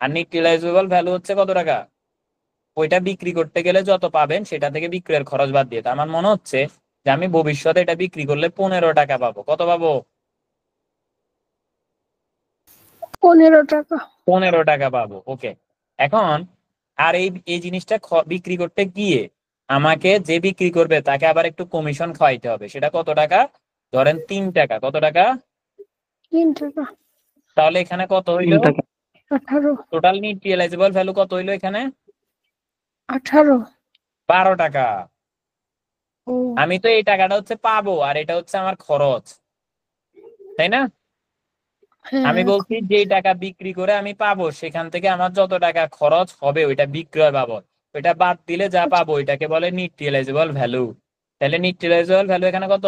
আর নিট রিয়েলাইজেবল ভ্যালু হচ্ছে কত টাকা, ওইটা বিক্রি করতে গেলে যত পাবেন সেটা থেকে বিক্রয়ের খরচ বাদ দিয়ে। আমার মনে হচ্ছে যে আমি ভবিষ্যতে এটা বিক্রি করলে 15 টাকা পাবো। কত পাবো? 15 টাকা। 15 টাকা পাবো, ওকে। এখন আর এই জিনিসটা বিক্রি করতে গিয়ে আমাকে যে বিক্রি করবে তাকে আবার একটু কমিশন খাওয়াইতে হবে। সেটা কত টাকা? ধরেন 3 টাকা। কত টাকা? 3 টাকা। তাহলে এখানে কত হইলো? 18। টোটাল নিট রিয়েলাইজেবল ভ্যালু কত হইলো এখানে? 18। 12 টাকা। ও আমি তো এই টাকাটা হচ্ছে পাবো আর এটা হচ্ছে আমার খরচ, তাই না? হ্যাঁ। আমি বলছি যে টাকা বিক্রি করে আমি পাবো সেখান থেকে আমার যত টাকা খরচ হবে ওইটা বিক্রয় বাবদ, ওইটা বাদ দিলে যা পাবো ওইটাকে বলে নিট রিয়েলাইজেবল ভ্যালু। তাহলে নিট রিয়েলাইজেবল ভ্যালু এখানে কত?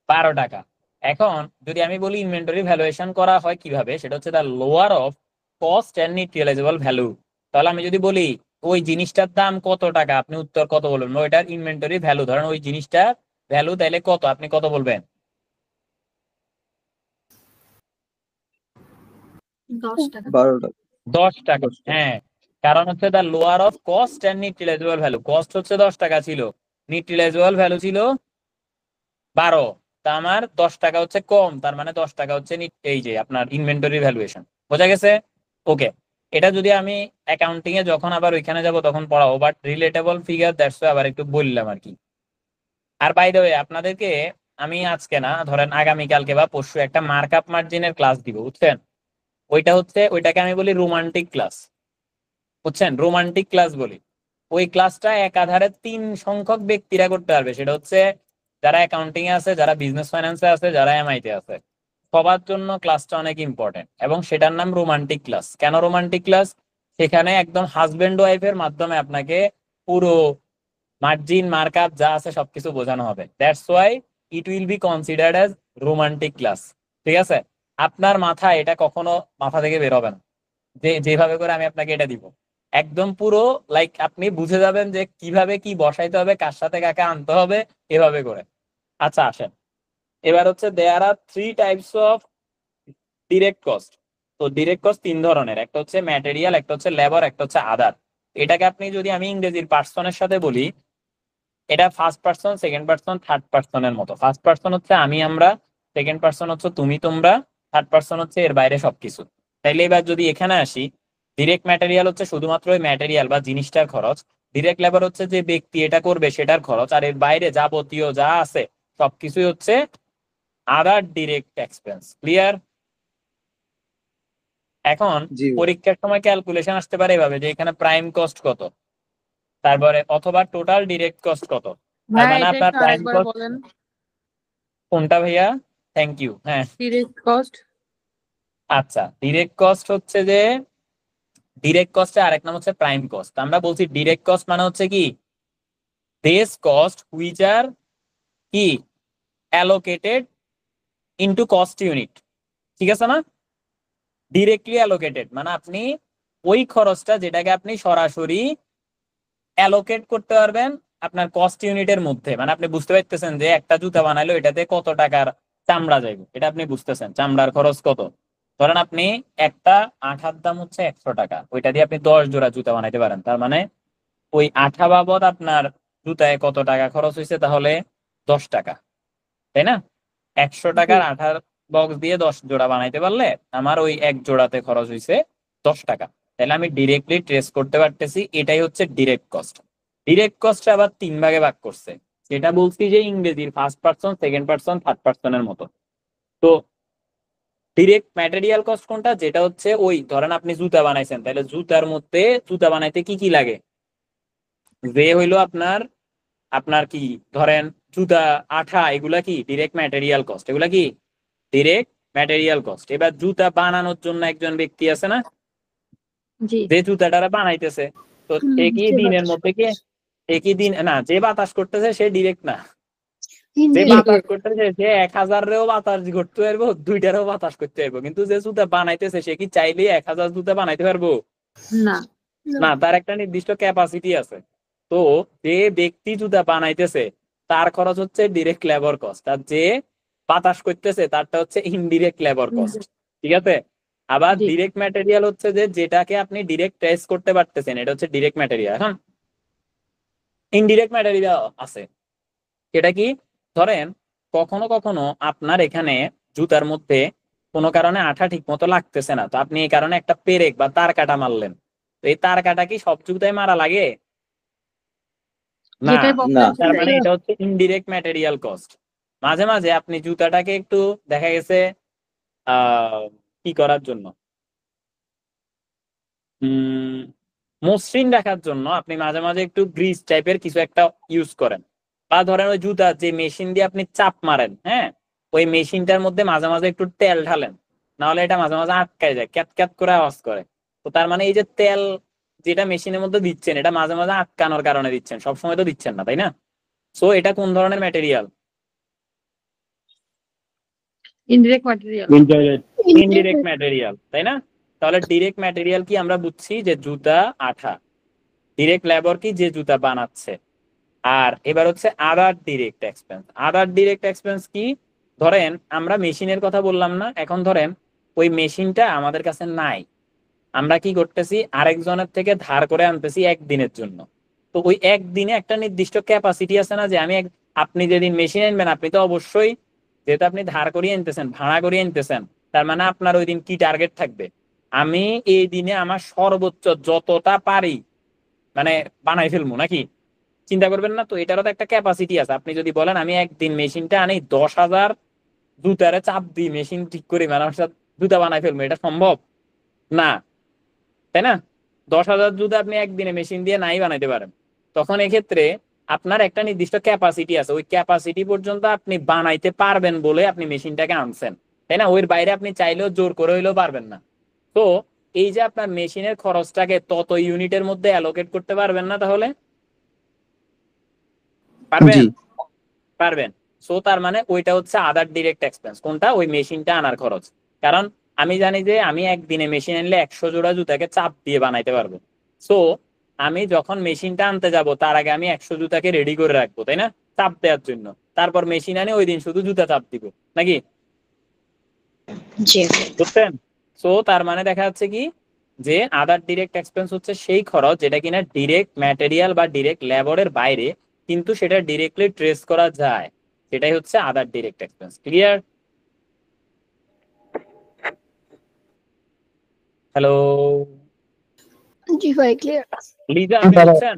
12 টাকা। এখন যদি আমি বলি ইনভেন্টরি ভ্যালুয়েশন করা হয় কিভাবে, সেটা হচ্ছে the lower of cost and net realisable value. তাহলে আমি যদি বলি ওই জিনিসটার দাম কত টাকা, আপনি উত্তর কত বলবেন? ওইটার ইনভেন্টরি ভ্যালু, ধরেন ওই জিনিসটার ভ্যালু তাইলে কত, আপনি কত বলবেন? 10 টাকা। 12 টাকা। 10 টাকা, হ্যাঁ। কারণ হচ্ছে the lower of cost and net realisable value. Cost হচ্ছে 10 টাকা ছিল, নিট রিয়েলাইজেবল ভ্যালু ছিল 12। তা আমার 10 টাকা হচ্ছে কম, তার মানে 10 টাকা হচ্ছে এই যে আপনার ইনভেন্টরি ভ্যালুয়েশন। বোঝা গেছে? ওকে। এটা যদি আমি অ্যাকাউন্টিং এ যখন আবার ওইখানে যাব তখন পড়াবো, বাট রিলেটেবল ফিগার দ্যাটস আবার একটু বললাম আর কি। আর বাই দ্য ওয়ে আপনাদেরকে আমি আজকে না, ধরেন আগামীকালকে বা পরশু একটা মার্কআপ মার্জিনের ক্লাস দিব, বুঝছেন? ওইটাকে আমি বলি রোমান্টিক ক্লাস, বুঝছেন? রোমান্টিক ক্লাস বলি। ওই ক্লাসটা একাধারে 3 সংখ্যক ব্যক্তিরা করতে পারবে, সেটা হচ্ছে যারা অ্যাকাউন্টিং এ আছে, যারা বিজনেস ফাইন্যান্সে আছে, যারা এমআই তে আছে, সবার জন্য ক্লাসটা অনেক ইম্পর্টেন্ট। এবং সেটার নাম রোমান্টিক ক্লাস। কেন রোমান্টিক ক্লাস? সেখানে একদম হাজবেন্ড ওয়াইফের মাধ্যমে আপনাকে পুরো মার্জিন মার্কআপ যা আছে সবকিছু বোঝানো হবে। That's why it will be considered as romantic class. ঠিক আছে? আপনার মাথায় এটা কখনো মাথা থেকে বের হবে না যেভাবে করে আমি আপনাকে এটা দিব। একদম পুরো লাইক আপনি বুঝে যাবেন যে কিভাবে কি বসাইতে হবে, কার সাথে কাকে আনতে হবে, এভাবে করে। আচ্ছা আসেন, এবার হচ্ছে দেয়ার আর 3 টাইপস অফ ডিরেক্ট কস্ট। তো ডিরেক্ট কস্ট 3 ধরনের, একটা হচ্ছে ম্যাটেরিয়াল, একটা হচ্ছে লেবার, একটা হচ্ছে আদার। এটাকে আপনি যদি আমি ইংরেজির পার্সনের সাথে বলি, এটা first person, second person, third পার্সনের মতো। ফার্স্ট পার্সন হচ্ছে আমি আমরা, সেকেন্ড পার্সন হচ্ছে তুমি তোমরা, থার্ড পার্সন হচ্ছে এর বাইরে সবকিছু। তাইলে এবার যদি এখানে আসি, ডিরেক্ট ম্যাটেরিয়াল হচ্ছে শুধুমাত্র ওই ম্যাটেরিয়াল বা জিনিসটার খরচ। ডিরেক্ট লেবার হচ্ছে যে ব্যক্তি এটা করবে সেটার খরচ। আর এর বাইরে যাবতীয় যা আছে সবকিছুই হচ্ছে আদার ডিরেক্ট এক্সপেন্স। ক্লিয়ার? এখন জি ভাই। পরীক্ষার সময় ক্যালকুলেশন আসতে পারে এভাবে যে এখানে প্রাইম কস্ট কত, তারপরে অথবা টোটাল ডিরেক্ট কস্ট কত। তার ভাইয়া মানে এটা আপনার একটু প্রাইম আরেকবার কস্ট বলেন। কোনটা ভাইয়া? Thank you. হ্যাঁ, ডিরেক্ট কস্ট। আচ্ছা, ডিরেক্ট কস্ট হচ্ছে যে ডিরেক্ট কস্টের আরেক নাম হচ্ছে প্রাইম কস্ট। আমরা বলছি ডিরেক্ট কস্ট মানে হচ্ছে কি দেস কস্ট হুইচ আর কি অ্যালোকেটেড ইনটু কস্ট ইউনিট। ঠিক আছে না? ডিরেক্টলি অ্যালোকেটেড মানে আপনি ওই খরচটা যেটাকে আপনি সরাসরি অ্যালোকেট করতে পারবেন আপনার কস্ট ইউনিটের মধ্যে। মানে আপনি বুঝতে পারতেছেন যে একটা জুতা বানাইলো এটাতে কত টাকার চামড়া যাইবে, এটা আপনি বুঝতেছেন চামড়ার খরচ কত। ধরেন আপনি একটা আঠার দাম হচ্ছে 100 টাকা, ওইটা দিয়ে আপনি 10 জোড়া জুতা বানাইতে পারেন। তার মানে ওই আঠা বাবদ আপনার জুতায় কত টাকা খরচ হয়েছে? তাহলে 10 টাকা, তাই না? 100 টাকার আঠার বক্স দিয়ে 10 জোড়া বানাইতে পারলে আমার ওই এক জোড়াতে খরচ হয়েছে 10 টাকা। তাহলে আমি ডিরেক্টলি ট্রেস করতে পারতেছি, এটাই হচ্ছে ডিরেক্ট কস্ট। ডিরেক্ট কস্ট আবার 3 ভাগে ভাগ করছে, সেটা বলছি যে ইংরেজির first person, second person, third পার্সনের মতো। তো ডিরেক্ট ম্যাটেরিয়াল কস্ট কোনটা? যেটা হচ্ছে ওই ধরেন আপনি জুতা বানাইছেন, তাহলে জুতার মধ্যে জুতা বানাইতে কি কি লাগে, যে হইলো আপনার আপনার কি ধরেন জুতা, আঠা, এগুলা কি ডিরেক্ট ম্যাটেরিয়াল কস্ট, এগুলা কি ডিরেক্ট ম্যাটেরিয়াল কস্ট। এবার জুতা বানানোর জন্য একজন ব্যক্তি আছে না, জি। যে জুতাটা বানাইতেছে, তো একই দিনের মধ্যে কি একই দিন না, যে বাতাস করতেছে সে ডিরেক্ট না, যে বাতাস করতেছে সে 1000-রেও বাতাস করতে পারবো, 2টারও বাতাস করতে পারবো, কিন্তু যে জুতা বানাইতেছে সে কি চাইলে 1000 জুতা বানাইতে পারবো? না। না, তার একটা নির্দিষ্ট ক্যাপাসিটি আছে। তো যে ব্যক্তি জুতা বানাইতেছে তার খরচ হচ্ছে ডিরেক্ট লেবার কস্ট, আর যে বাতাস করতেছে তারটা হচ্ছে ইনডিরেক্ট লেবার কস্ট। ঠিক আছে? আবার জি। ডিরেক্ট ম্যাটেরিয়াল হচ্ছে যে যেটাকে আপনি ডিরেক্ট ট্রেস করতে পারতেছেন, এটা হচ্ছে ডিরেক্ট ম্যাটেরিয়াল। এখন ইনডিরেক্ট ম্যাটেরিয়াল আছে, সেটা কি? ধরেন কখনো কখনো আপনার এখানে জুতার মধ্যে কোনো কারণে আঠা ঠিক মতো লাগতেছে না, তো আপনি এই কারণে একটা পেরেক বা তার কাটা মারলেন। তো এই তার কাটা কি সব জুতায় মারা লাগে? না। যেটাই বললেন তার মানে সেটাই। এটা হচ্ছে ইনডিরেক্ট ম্যাটেরিয়াল কস্ট। মাঝে মাঝে আপনি জুতাটাকে একটু দেখা গেছে কি করার জন্য, মসৃণ রাখার জন্য আপনি মাঝে মাঝে একটু গ্রিস টাইপের কিছু একটা ইউজ করেন, বা ধরেন ওই জুতা যে মেশিন দিয়ে আপনি চাপ মারেন, হ্যাঁ, ওই মেশিনটার মধ্যে মাঝে মাঝে একটু তেল ঢালেন, নাহলে এটা মাঝে মাঝে আটকায় যায়, ক্যাত ক্যাত করে আওয়াজ করে। তো তার মানে এই যে তেল যেটা মেশিনের মধ্যে দিচ্ছেন, এটা মাঝে মাঝে আটকানোর কারণে দিচ্ছেন, সবসময় তো দিচ্ছেন না, তাই না? সো এটা কোন ধরনের material? Indirect material. Indirect material, তাই না? তাহলে ডিরেক্ট ম্যাটেরিয়াল কি আমরা বুঝছি যে জুতা, আঠা। ডিরেক্ট লেবার কি? যে জুতা বানাচ্ছে। আর এবার হচ্ছে আদার ডিরেক্ট এক্সপেন্স। আদার ডিরেক্ট এক্সপেন্স কি? ধরেন আমরা মেশিনের কথা বললাম না, এখন ধরেন ওই মেশিনটা আমাদের কাছে নাই, আমরা কি করতেছি আরেকজনের থেকে ধার করে আনতেছি একদিনের জন্য। তো ওই একদিনে একটা নির্দিষ্ট ক্যাপাসিটি আছে না, যে আপনি যেদিন মেশিন আনবেন আপনি তো অবশ্যই, যেহেতু আপনি ধার করিয়ে আনতেছেন, ভাড়া করিয়ে আনতেছেন, তার মানে আপনার ওই দিন কি টার্গেট থাকবে? আমি এই দিনে আমার সর্বোচ্চ যতটা পারি মানে বানাই ফেলবো নাকি? চিন্তা করবেন না? তো এটারও তো একটা ক্যাপাসিটি আছে। আপনি যদি বলেন আমি একদিন মেশিনটা আনি 10,000 জুতারে চাপ দিই মেশিন ঠিক করি মানুষের সাথে জুতা বানাই ফেলবো, এটা সম্ভব না, তাই না? 10,000 জুতা আপনি একদিনে মেশিন দিয়ে নাই বানাইতে পারেন। তখন এক্ষেত্রে আপনার একটা নির্দিষ্ট ক্যাপাসিটি আছে, ওই ক্যাপাসিটি পর্যন্ত আপনি বানাইতে পারবেন বলে আপনি মেশিনটাকে আনছেন, তাই না? ওর বাইরে আপনি চাইলেও জোর করে হইলেও পারবেন না। তো এই যে আপনার মেশিনের খরচটাকে তত ইউনিটের মধ্যে অ্যালোকেট করতে পারবেন না, তাহলে পারবেন? জি পারবেন। সো তার মানে ওইটা হচ্ছে আদার ডিরেক্ট এক্সপেন্স। কোনটা? ওই মেশিনটা আনার খরচ। কারণ আমি জানি যে আমি একদিনে মেশিন আনলে 100 জোড়া জুতাকে চাপ দিয়ে বানাইতে পারবো। সো আমি যখন মেশিনটা আনতে যাব তার আগে আমি 100 জুতাকে রেডি করে রাখবো, তাই না? চাপ দেওয়ার জন্য। তারপর মেশিন আনে ওই দিন শুধু জুতা চাপ দিব, নাকি? জি বুঝছেন? সো তার মানে দেখা যাচ্ছে কি যে আদার ডিরেক্ট এক্সপেন্স হচ্ছে সেই খরচ যেটা কিনা ডিরেক্ট ম্যাটেরিয়াল বা ডিরেক্ট লেবারের বাইরে, কিন্তু সেটা ডিরেক্টলি ট্রেস করা যায়, সেটাই হচ্ছে আদার ডিরেক্ট এক্সপেন্স। ক্লিয়ার? হ্যালো জি ভাই ক্লিয়ার। লিজা, আপনি বুঝছেন?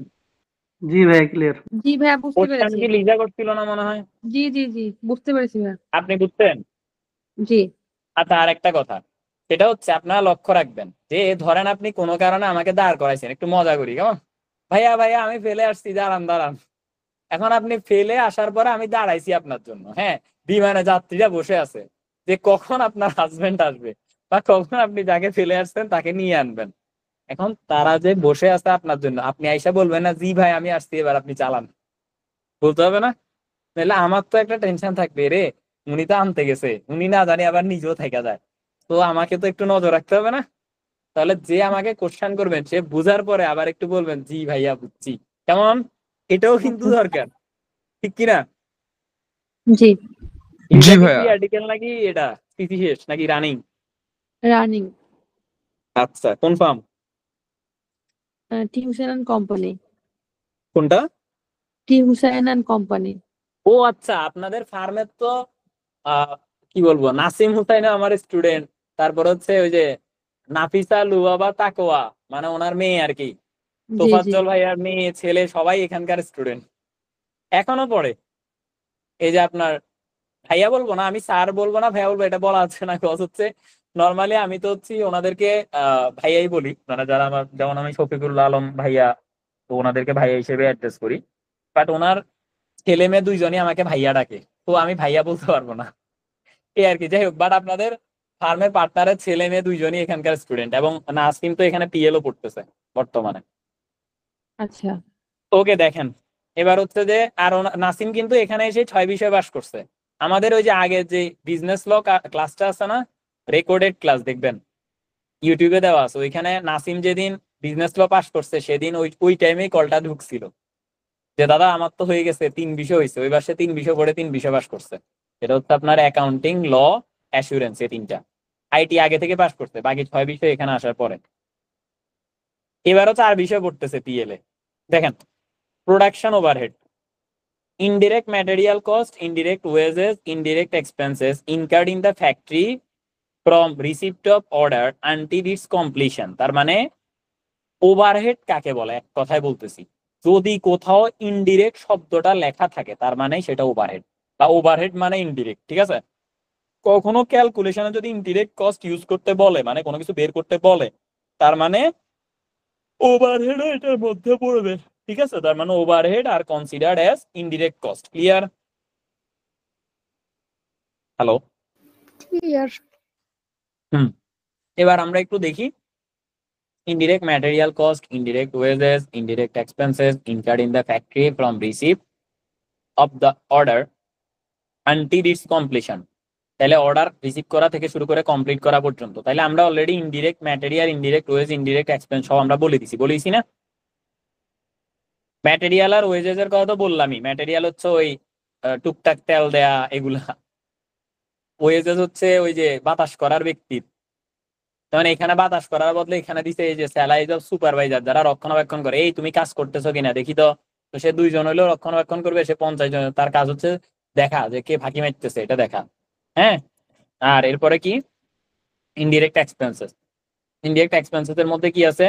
জি ভাই ক্লিয়ার। জি ভাইয়া বুঝতে কোশ্চেন পেরেছি। কি লিজা করছিল না মনে হয়? জি জি জি বুঝতে পেরেছি ভাইয়া। আপনি বুঝছেন? জি আচ্ছা, আর একটা কথা, সেটা হচ্ছে আপনারা লক্ষ্য রাখবেন যে ধরেন আপনি কোনো কারণে আমাকে দাঁড় করাইছেন, একটু মজা করি কেমন, ভাইয়া ভাইয়া আমি ফেলে আসছি, দাঁড়ান দাঁড়ান। এখন আপনি ফেলে আসার পরে আমি দাঁড়াইছি আপনার জন্য, হ্যাঁ, বিমানে যাত্রীরা বসে আছে, যে কখন আপনার হাজবেন্ড আসবে বা কখন আপনি যাকে ফেলে আসছেন তাকে নিয়ে আনবেন। এখন তারা যে বসে আছে আপনার জন্য, আপনি আইসা বলবেন না জি ভাই আমি আসছি, এবার আপনি চালান, বলতে হবে না? নাহলে আমার তো একটা টেনশন থাকবে, রে উনি তো আনতে গেছে, উনি না জানি আবার নিজেও থেকে যায়, তো আমাকে তো একটু নজর রাখতে হবে না? তাহলে যে আমাকে কোশ্চেন করবেন সে বুঝার পরে আবার একটু বলবেন জি ভাইয়া বুঝছি, কেমন? এটাও কিন্তু দরকার, ঠিক কিনা? জি জি ভাইয়া। আর্টিকেল নাকি এটা স্থিতিশেষ নাকি রানিং? রানিং। আচ্ছা, confirm? T Hussain and company. কোনটা? T Hussain and company. ও আচ্ছা, আপনাদের ফার্মের তো কি বলবো, নাসিম হুসাইন আমার স্টুডেন্ট, তারপর হচ্ছে ওই যে নাফিসা লুবাবা তাকোয়া, মানে ওনার মেয়ে আর কি, জি জি তোফাজ্জল ভাইয়ার মেয়ে ছেলে সবাই এখানকার স্টুডেন্ট, এখনো পড়ে। এই যে আপনার ভাইয়া বলবো না, আমি স্যার বলবো না, ভাইয়া বলবো, এটা বলা আছে না, কজ হচ্ছে নর্মালি আমি তো হচ্ছি ওনাদেরকে ভাইয়াই বলি, মানে যারা আমার, যেমন আমি শফিকুল্লাহ আলম ভাইয়া, তো ওনাদেরকে ভাইয়া হিসেবে অ্যাড্রেস করি, বাট ওনার ছেলে মেয়ে দুইজনই আমাকে ভাইয়া ডাকে, তো আমি ভাইয়া বলতে পারবো না, এই আর কি। যাই হোক, বাট আপনাদের ফার্মের পার্টনারের ছেলে মেয়ে দুইজনই এখানকার স্টুডেন্ট, এবং নাসিম তো এখানে পিএলও পড়তেছে বর্তমানে। আচ্ছা ওকে দেখেন, এবার হচ্ছে যে আর নাসিম কিন্তু এখানে এসে 6 বিষয় পাস করছে। আমাদের ওই যে আগে যে বিজনেস ল ক্লাসটা আছে না, রেকর্ডেড ক্লাস দেখবেন ইউটিউবে দেওয়া আছে, ওইখানে নাসিম যেদিন বিজনেস ল পাস করছে সেদিন ওই টাইমেই কলটা ঢুকছিল যে দাদা আমার তো হয়ে গেছে 3 বিষয় হয়েছে, ওইবার সে 3 বিষয় পড়ে 3 বিষয় পাস করছে। এটা হচ্ছে আপনার অ্যাকাউন্টিং, ল, অ্যাসুরেন্স, এই তিনটা। আইটি আগে থেকে পাস করছে, বাকি 6 বিষয় এখানে আসার পরে। এবারও 4 বিষয় পড়তেছে পিএলএ। দেখেন, production overhead, indirect material cost, indirect wages, indirect expenses incurred in the factory from receipt of order until its completion। তার মানে ওভারহেড কাকে বলে, এক কথায় বলতেছি, যদি কোথাও ইনডিরেক্ট শব্দটা লেখা থাকে তার মানে সেটা ওভারহেড, বা ওভারহেড মানে ইনডিরেক্ট, ঠিক আছে? কখনো ক্যালকুলেশনে যদি ইনডিরেক্ট কস্ট ইউজ করতে বলে, মানে কোনো কিছু বের করতে বলে, তার মানে ওভারহেডও এটার মধ্যে পড়বে, ঠিক আছে? তার মানে ওভারহেড আর considered as indirect cost. Clear? Hello? Clear. এবার আমরা একটু দেখি indirect material cost, indirect wages, indirect expenses incurred in the factory from receipt of the order until its completion। তাহলে অর্ডার রিসিভ করা থেকে শুরু করে কমপ্লিট করা পর্যন্ত। তাহলে আমরা already indirect material, indirect wage, indirect expense সব আমরা বলেছি না? ম্যাটেরিয়াল আর ওয়েজেস এর কথা তো বললামই। ম্যাটেরিয়াল হচ্ছে ওই টুকটাক তেল দেয়া এগুলা, ওয়েজেস হচ্ছে ওই যে বাতাস করার ব্যক্তির, তখন এখানে বাতাস করার বদলে এখানে দিছে এই যে স্যালারি অফ সুপারভাইজার, যারা রক্ষণাবেক্ষণ করে, এই তুমি কাজ করতেছো কিনা দেখি তো। তো সে 2 জন হইলেও রক্ষণাবেক্ষণ করবে, সে 50 জন, তার কাজ হচ্ছে দেখা যে কে ফাঁকি মারতেছে, এটা দেখা। হ্যাঁ, আর এরপরে কি ইনডিরেক্ট এক্সপেন্সেস। ইনডিরেক্ট এক্সপেন্সেস এর মধ্যে কি আছে?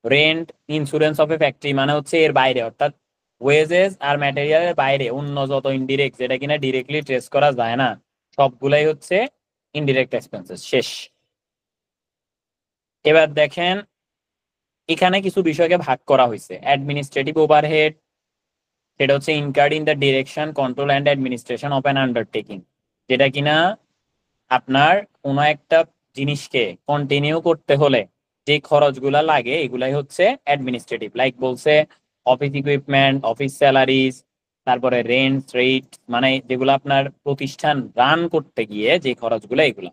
Rent, insurance of A factory, মানে হচ্ছে এর বাইরে, অর্থাৎ ওয়েজেস আর ম্যাটেরিয়ালের বাইরে অন্য যত ইনডিরেক্ট যেটা কিনা ডিরেক্টলি ট্রেস করা যায় না সবগুলাই হচ্ছে ইনডিরেক্ট এক্সপেন্সেস। শেষ। এবার দেখেন এখানে কিছু বিষয়কে ভাগ করা হয়েছে। অ্যাডমিনিস্ট্রেটিভ ওভারহেড, সেটা হচ্ছে incurred in the direction, control and administration of an undertaking, যেটা কিনা আপনার কোনো একটা জিনিসকে কন্টিনিউ করতে হলে যে খরচগুলা লাগে এগুলাই হচ্ছে অ্যাডমিনিস্ট্রেটিভ। লাইক বলছে অফিস ইকুইপমেন্ট, অফিস স্যালারিজ, তারপরে রেন্ট রেট, মানে যেগুলো আপনার প্রতিষ্ঠান রান করতে গিয়ে যে খরচগুলো এগুলো।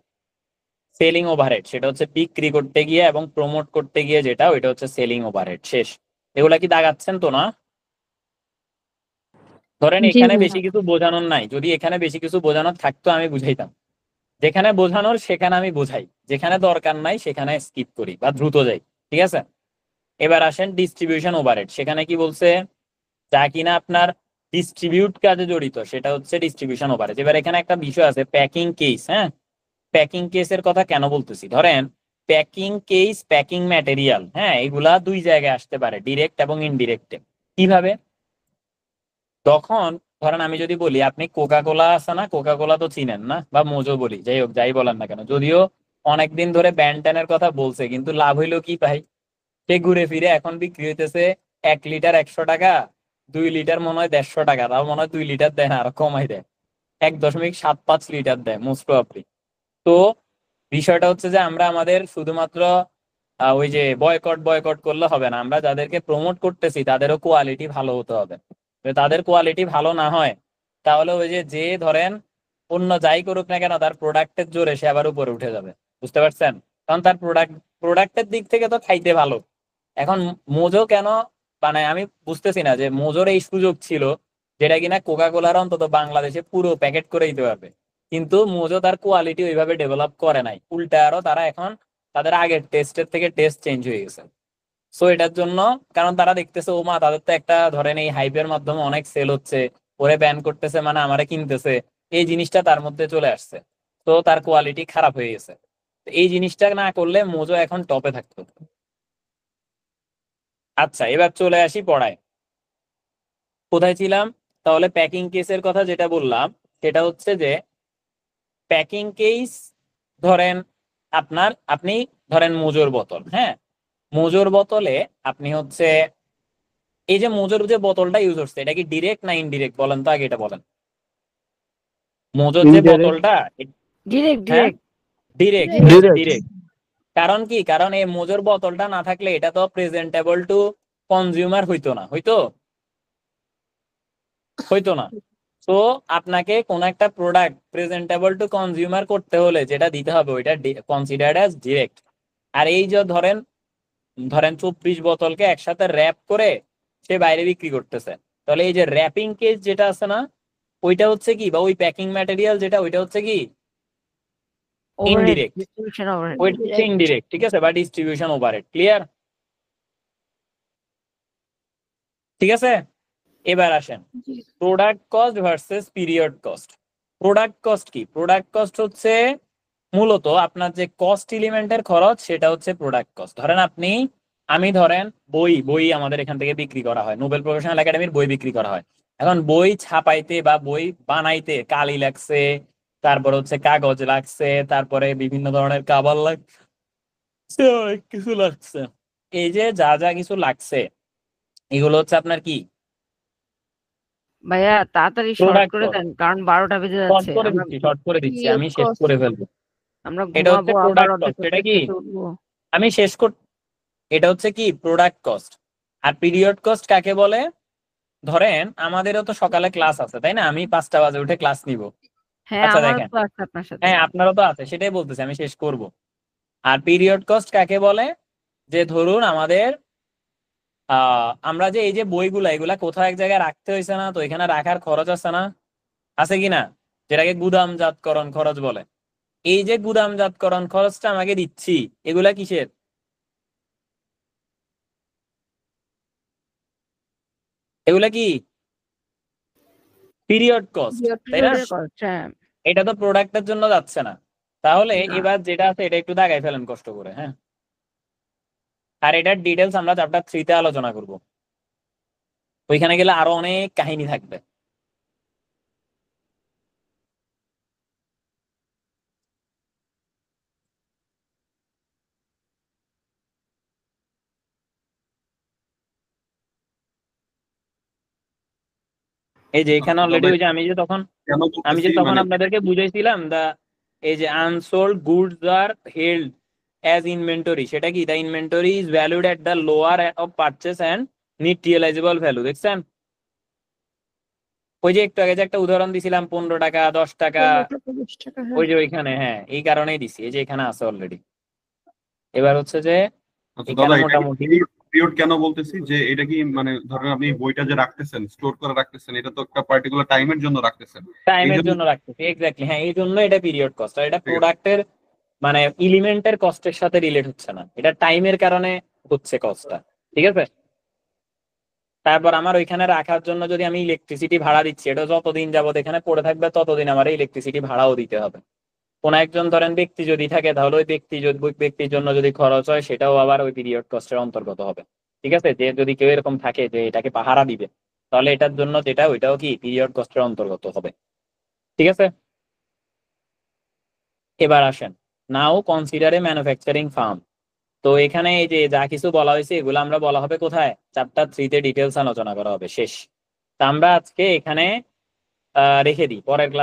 সেলিং ওভারহেড, সেটা হচ্ছে বিক্রি করতে গিয়ে এবং প্রমোট করতে গিয়ে যেটা, ওইটা হচ্ছে সেলিং ওভারহেড। শেষ। এগুলা কি দাগাচ্ছেন তো না? ধরেন জি এখানে ভাইয়া। বেশি কিছু বোঝানোর নাই, যদি এখানে বেশি কিছু বোঝানোর থাকতো আমি বুঝাইতাম। যেখানে বোঝানোর সেখানে আমি বোঝাই, যেখানে দরকার নাই সেখানে স্কিপ করি বা দ্রুত যাই। ঠিক আছে। এবার আসেন ডিস্ট্রিবিউশন ওভারহেড। সেখানে কি বলছে, যা কিনা আপনার ডিস্ট্রিবিউট কাজে জড়িত সেটা হচ্ছে ডিস্ট্রিবিউশন ওভারহেড। এবার এখানে একটা বিষয় আছে প্যাকিং কেস। হ্যাঁ, প্যাকিং কেসের কথা কেন বলতেছি, ধরেন প্যাকিং কেস, প্যাকিং ম্যাটেরিয়াল, হ্যাঁ এগুলা দুই জায়গায় আসতে পারে, ডিরেক্ট এবং ইনডিরেক্টে। কিভাবে? তখন ধরেন আমি যদি বলি আপনি কোকা কোলা আছে না, কোকা কোলা তো চিনেন না, বা মোজো বলি, যাই হোক যাই বলেন না কেন, যদিও অনেকদিন ধরে ব্যান্টানের কথা বলছে কিন্তু লাভ হইলো কি ভাই, সে ঘুরে ফিরে এখন বিক্রি হইতেছে 1 লিটার 100 টাকা, 2 লিটার মনে হয় 150 টাকা, তাও মনে হয় 2 লিটার দেয় না, আরো কমাই দেয়, 1.75 লিটার দেয় মোস্ট প্রবাবলি। তো বিষয়টা হচ্ছে যে আমরা আমাদের শুধুমাত্র ওই যে বয়কট বয়কট করলে হবে না, আমরা যাদেরকে প্রমোট করতেছি তাদেরও কোয়ালিটি ভালো হতে হবে। যদি তাদের কোয়ালিটি ভালো না হয় তাহলে ওই যে ধরেন অন্য যাই করুক না কেন তার প্রোডাক্টের জোরে সে আবার উপরে উঠে যাবে। বুঝতে পারছেন? কারণ তার প্রোডাক্টের দিক থেকে তো খাইতে ভালো। এখন মোজো কেন, মানে আমি বুঝতেছি না যে মোজোর এই সুযোগ ছিল যেটা কিনা কোকা কোলার অন্তত বাংলাদেশে পুরো প্যাকেট করে দিতে পারবে, কিন্তু মোজো তার কোয়ালিটি ওইভাবে ডেভেলপ করে নাই, উল্টা আরো তারা এখন তাদের আগের টেস্টের থেকে টেস্ট চেঞ্জ হয়ে গেছে। সো এটার জন্য, কারণ তারা দেখতেছে ও মা তাদের তো একটা ধরেন এই হাইপের মাধ্যমে অনেক সেল হচ্ছে, ওরে ব্যান করতেছে মানে আমারে কিনতেছে, এই জিনিসটা তার মধ্যে চলে আসছে, তো তার কোয়ালিটি খারাপ হয়ে গেছে। তো এই জিনিসটা না করলে মোজো এখন টপে থাকতো। আচ্ছা এবার চলে আসি পড়ায়। কোথায় ছিলাম? তাহলে প্যাকিং কেসের কথা যেটা বললাম সেটা হচ্ছে যে প্যাকিং কেস, ধরেন আপনি ধরেন মোজোর বোতল, হ্যাঁ মোজোর বোতলে আপনি হচ্ছে এই যে মোজোর যে বোতলটা ইউজ হচ্ছে এটা কি ডিরেক্ট না ইনডিরেক্ট বলেন তো আগে এটা বলেন। মোজোর যে Indirect. বোতলটা, ডিরেক্ট হ্যাঁ ডিরেক্ট ডিরেক্ট, ঠিক আছে Direct. ডিরেক্ট। কারণ কি, কারণ এই মোজোর বোতলটা না থাকলে এটা তো প্রেজেন্টেবল টু কনজিউমার হইতো না, হইতো না। তো আপনাকে কোন একটা প্রোডাক্ট প্রেজেন্টেবল টু কনজিউমার করতে হলে যেটা দিতে হবে ওইটা কনসিডার্ড অ্যাজ ডিরেক্ট। আর এই যে ধরেন ধরেন 24 বোতলকে একসাথে র্যাপ করে সে বাইরে বিক্রি করতেছে, তাহলে এই যে র্যাপিং কেস যেটা আছে না ওইটা হচ্ছে কি, বা ওই প্যাকিং ম্যাটেরিয়াল যেটা ওইটা হচ্ছে কি ওভারহেড, ইনডিরেক্ট, ডিস্ট্রিবিউশন ওভারহেড। ওইটা হচ্ছে ইনডিরেক্ট। ঠিক আছে, বা ডিস্ট্রিবিউশন ওভারহেড। ক্লিয়ার? ঠিক আছে। এবার আসেন product cost versus period cost. Product cost কি? প্রোডাক্ট কস্ট হচ্ছে মূলত আপনার যে কস্ট এলিমেন্টের খরচ সেটা হচ্ছে প্রোডাক্ট কস্ট। ধরেন আমি ধরেন বই আমাদের এখান থেকে বিক্রি করা হয়, নোবেল প্রফেশনাল একাডেমির বই বিক্রি করা হয়। এখন বই ছাপাইতে বা বই বানাইতে কালি লাগছে, তারপর হচ্ছে কাগজ লাগছে, তারপরে বিভিন্ন ধরনের কাভার লাগছে, অনেক কিছু লাগছে। এই যে যা যা কিছু লাগছে এগুলো হচ্ছে আপনার কি ভাইয়া তাড়াতাড়ি শর্ট প্রোডাক্ট করে কস্ট। দেন কারণ 12টা বেজে শর্ট যাচ্ছে। করে আমরা দিচ্ছি, শর্ট করে দিচ্ছি, Period আমি শেষ cost. করে ফেলবো। আমরা এটা হচ্ছে ঘুমাবো আবার প্রোডাক্ট অর্ধেক কস্ট। এটা রাতে কি উঠবো। আমি শেষ কর, এটা হচ্ছে কি প্রোডাক্ট কস্ট। আর পিরিয়ড কস্ট কাকে বলে? ধরেন আমাদেরও তো সকালে ক্লাস আছে তাই না, আমি 5টা বাজে উঠে ক্লাস নিব। হ্যাঁ আচ্ছা আমারও দেখেন, তো আছে আপনার সাথে। হ্যাঁ আপনারও তো আছে, সেটাই বলতেছি, আমি শেষ করব। আর পিরিয়ড কস্ট কাকে বলে? যে ধরুন আমাদের আমরা যে এই যে বইগুলা এগুলা কোথাও এক জায়গায় রাখতে হয়েছে না, তো এখানে রাখার খরচ আছে না, আছে কিনা, যেটাকে গুদামজাতকরণ খরচ বলে। এই যে গুদামজাতকরণ খরচটা আমাকে দিচ্ছি, এগুলা কিসের? এগুলা কি পিরিয়ড কস্ট, তাই না? Period cost. হ্যাঁ এটা তো প্রোডাক্টের জন্য যাচ্ছে না। তাহলে না। এবার যেটা আছে এটা একটু দাগাই ফেলেন কষ্ট করে, হ্যাঁ। আর এটার ডিটেলস আমরা চ্যাপ্টার 3 তে আলোচনা করব। ওইখানে গেলে আরো অনেক কাহিনী থাকবে। এই যে এখানে আচ্ছা, অলরেডি ভাই, ওই যে আমি যে তখন কেন বলতেছি মানে আপনাদেরকে বুঝাইছিলাম এই যে আনসোল্ড গুডস আর হেল্ড অ্যাজ ইনভেন্টরি, সেটা কি? The inventory is valued at the lower of purchase and net realisable value. দেখছেন ওই যে একটু আগে যে একটা উদাহরণ দিছিলাম 15 টাকা 10 টাকা, 15 টাকা, ওই হ্যাঁ। যে ওইখানে, হ্যাঁ এই কারণেই দিছি, এই যে এখানে আছে অলরেডি। এবার হচ্ছে যে আচ্ছা এখানে দাদা, এটা মোটামুটি পিরিয়ড কেন বলতেছি যে এটা কি মানে ধরেন আপনি বইটা যে রাখতেছেন, স্টোর করে রাখতেছেন, এটা তো একটা পার্টিকুলার টাইমের জন্য রাখতেছেন, এই টাইমের জন্য। জন্য রাখতেছি, এক্স্যাক্টলি, হ্যাঁ এই জন্য এটা পিরিয়ড কস্ট। আর এটা ঠিক আছে। প্রোডাক্টের মানে এলিমেন্টের কস্টের সাথে রিলেট হচ্ছে না, এটা টাইমের কারণে হচ্ছে কস্টটা, ঠিক আছে? তারপর আমার ওইখানে রাখার জন্য যদি আমি ইলেকট্রিসিটি ভাড়া দিচ্ছি, এটা যতদিন যাবত এখানে পড়ে থাকবে ততদিন আমার ইলেকট্রিসিটি ভাড়াও দিতে হবে। কোন একজন ধরেন ব্যক্তি যদি থাকে, তাহলে ওই ব্যক্তির জন্য যদি খরচ হয় সেটাও আবার ওই পিরিয়ড কস্টের অন্তর্গত হবে, ঠিক আছে? যে যদি কেউ এরকম থাকে যে এটাকে পাহারা দিবে, তাহলে এটার জন্য যেটা ওইটাও কি পিরিয়ড কস্টের অন্তর্গত হবে, ঠিক আছে? এবার আসেন, নাও কনসিডার এ ম্যানুফ্যাকচারিং ফার্ম। তো এখানে এই যে যা কিছু বলা হয়েছে এগুলো আমরা বলা হবে কোথায়? চ্যাপ্টার 3 তে ডিটেলস আলোচনা করা হবে, শেষ। তা আমরা আজকে এখানে রেখে দিই, পরের ক্লাস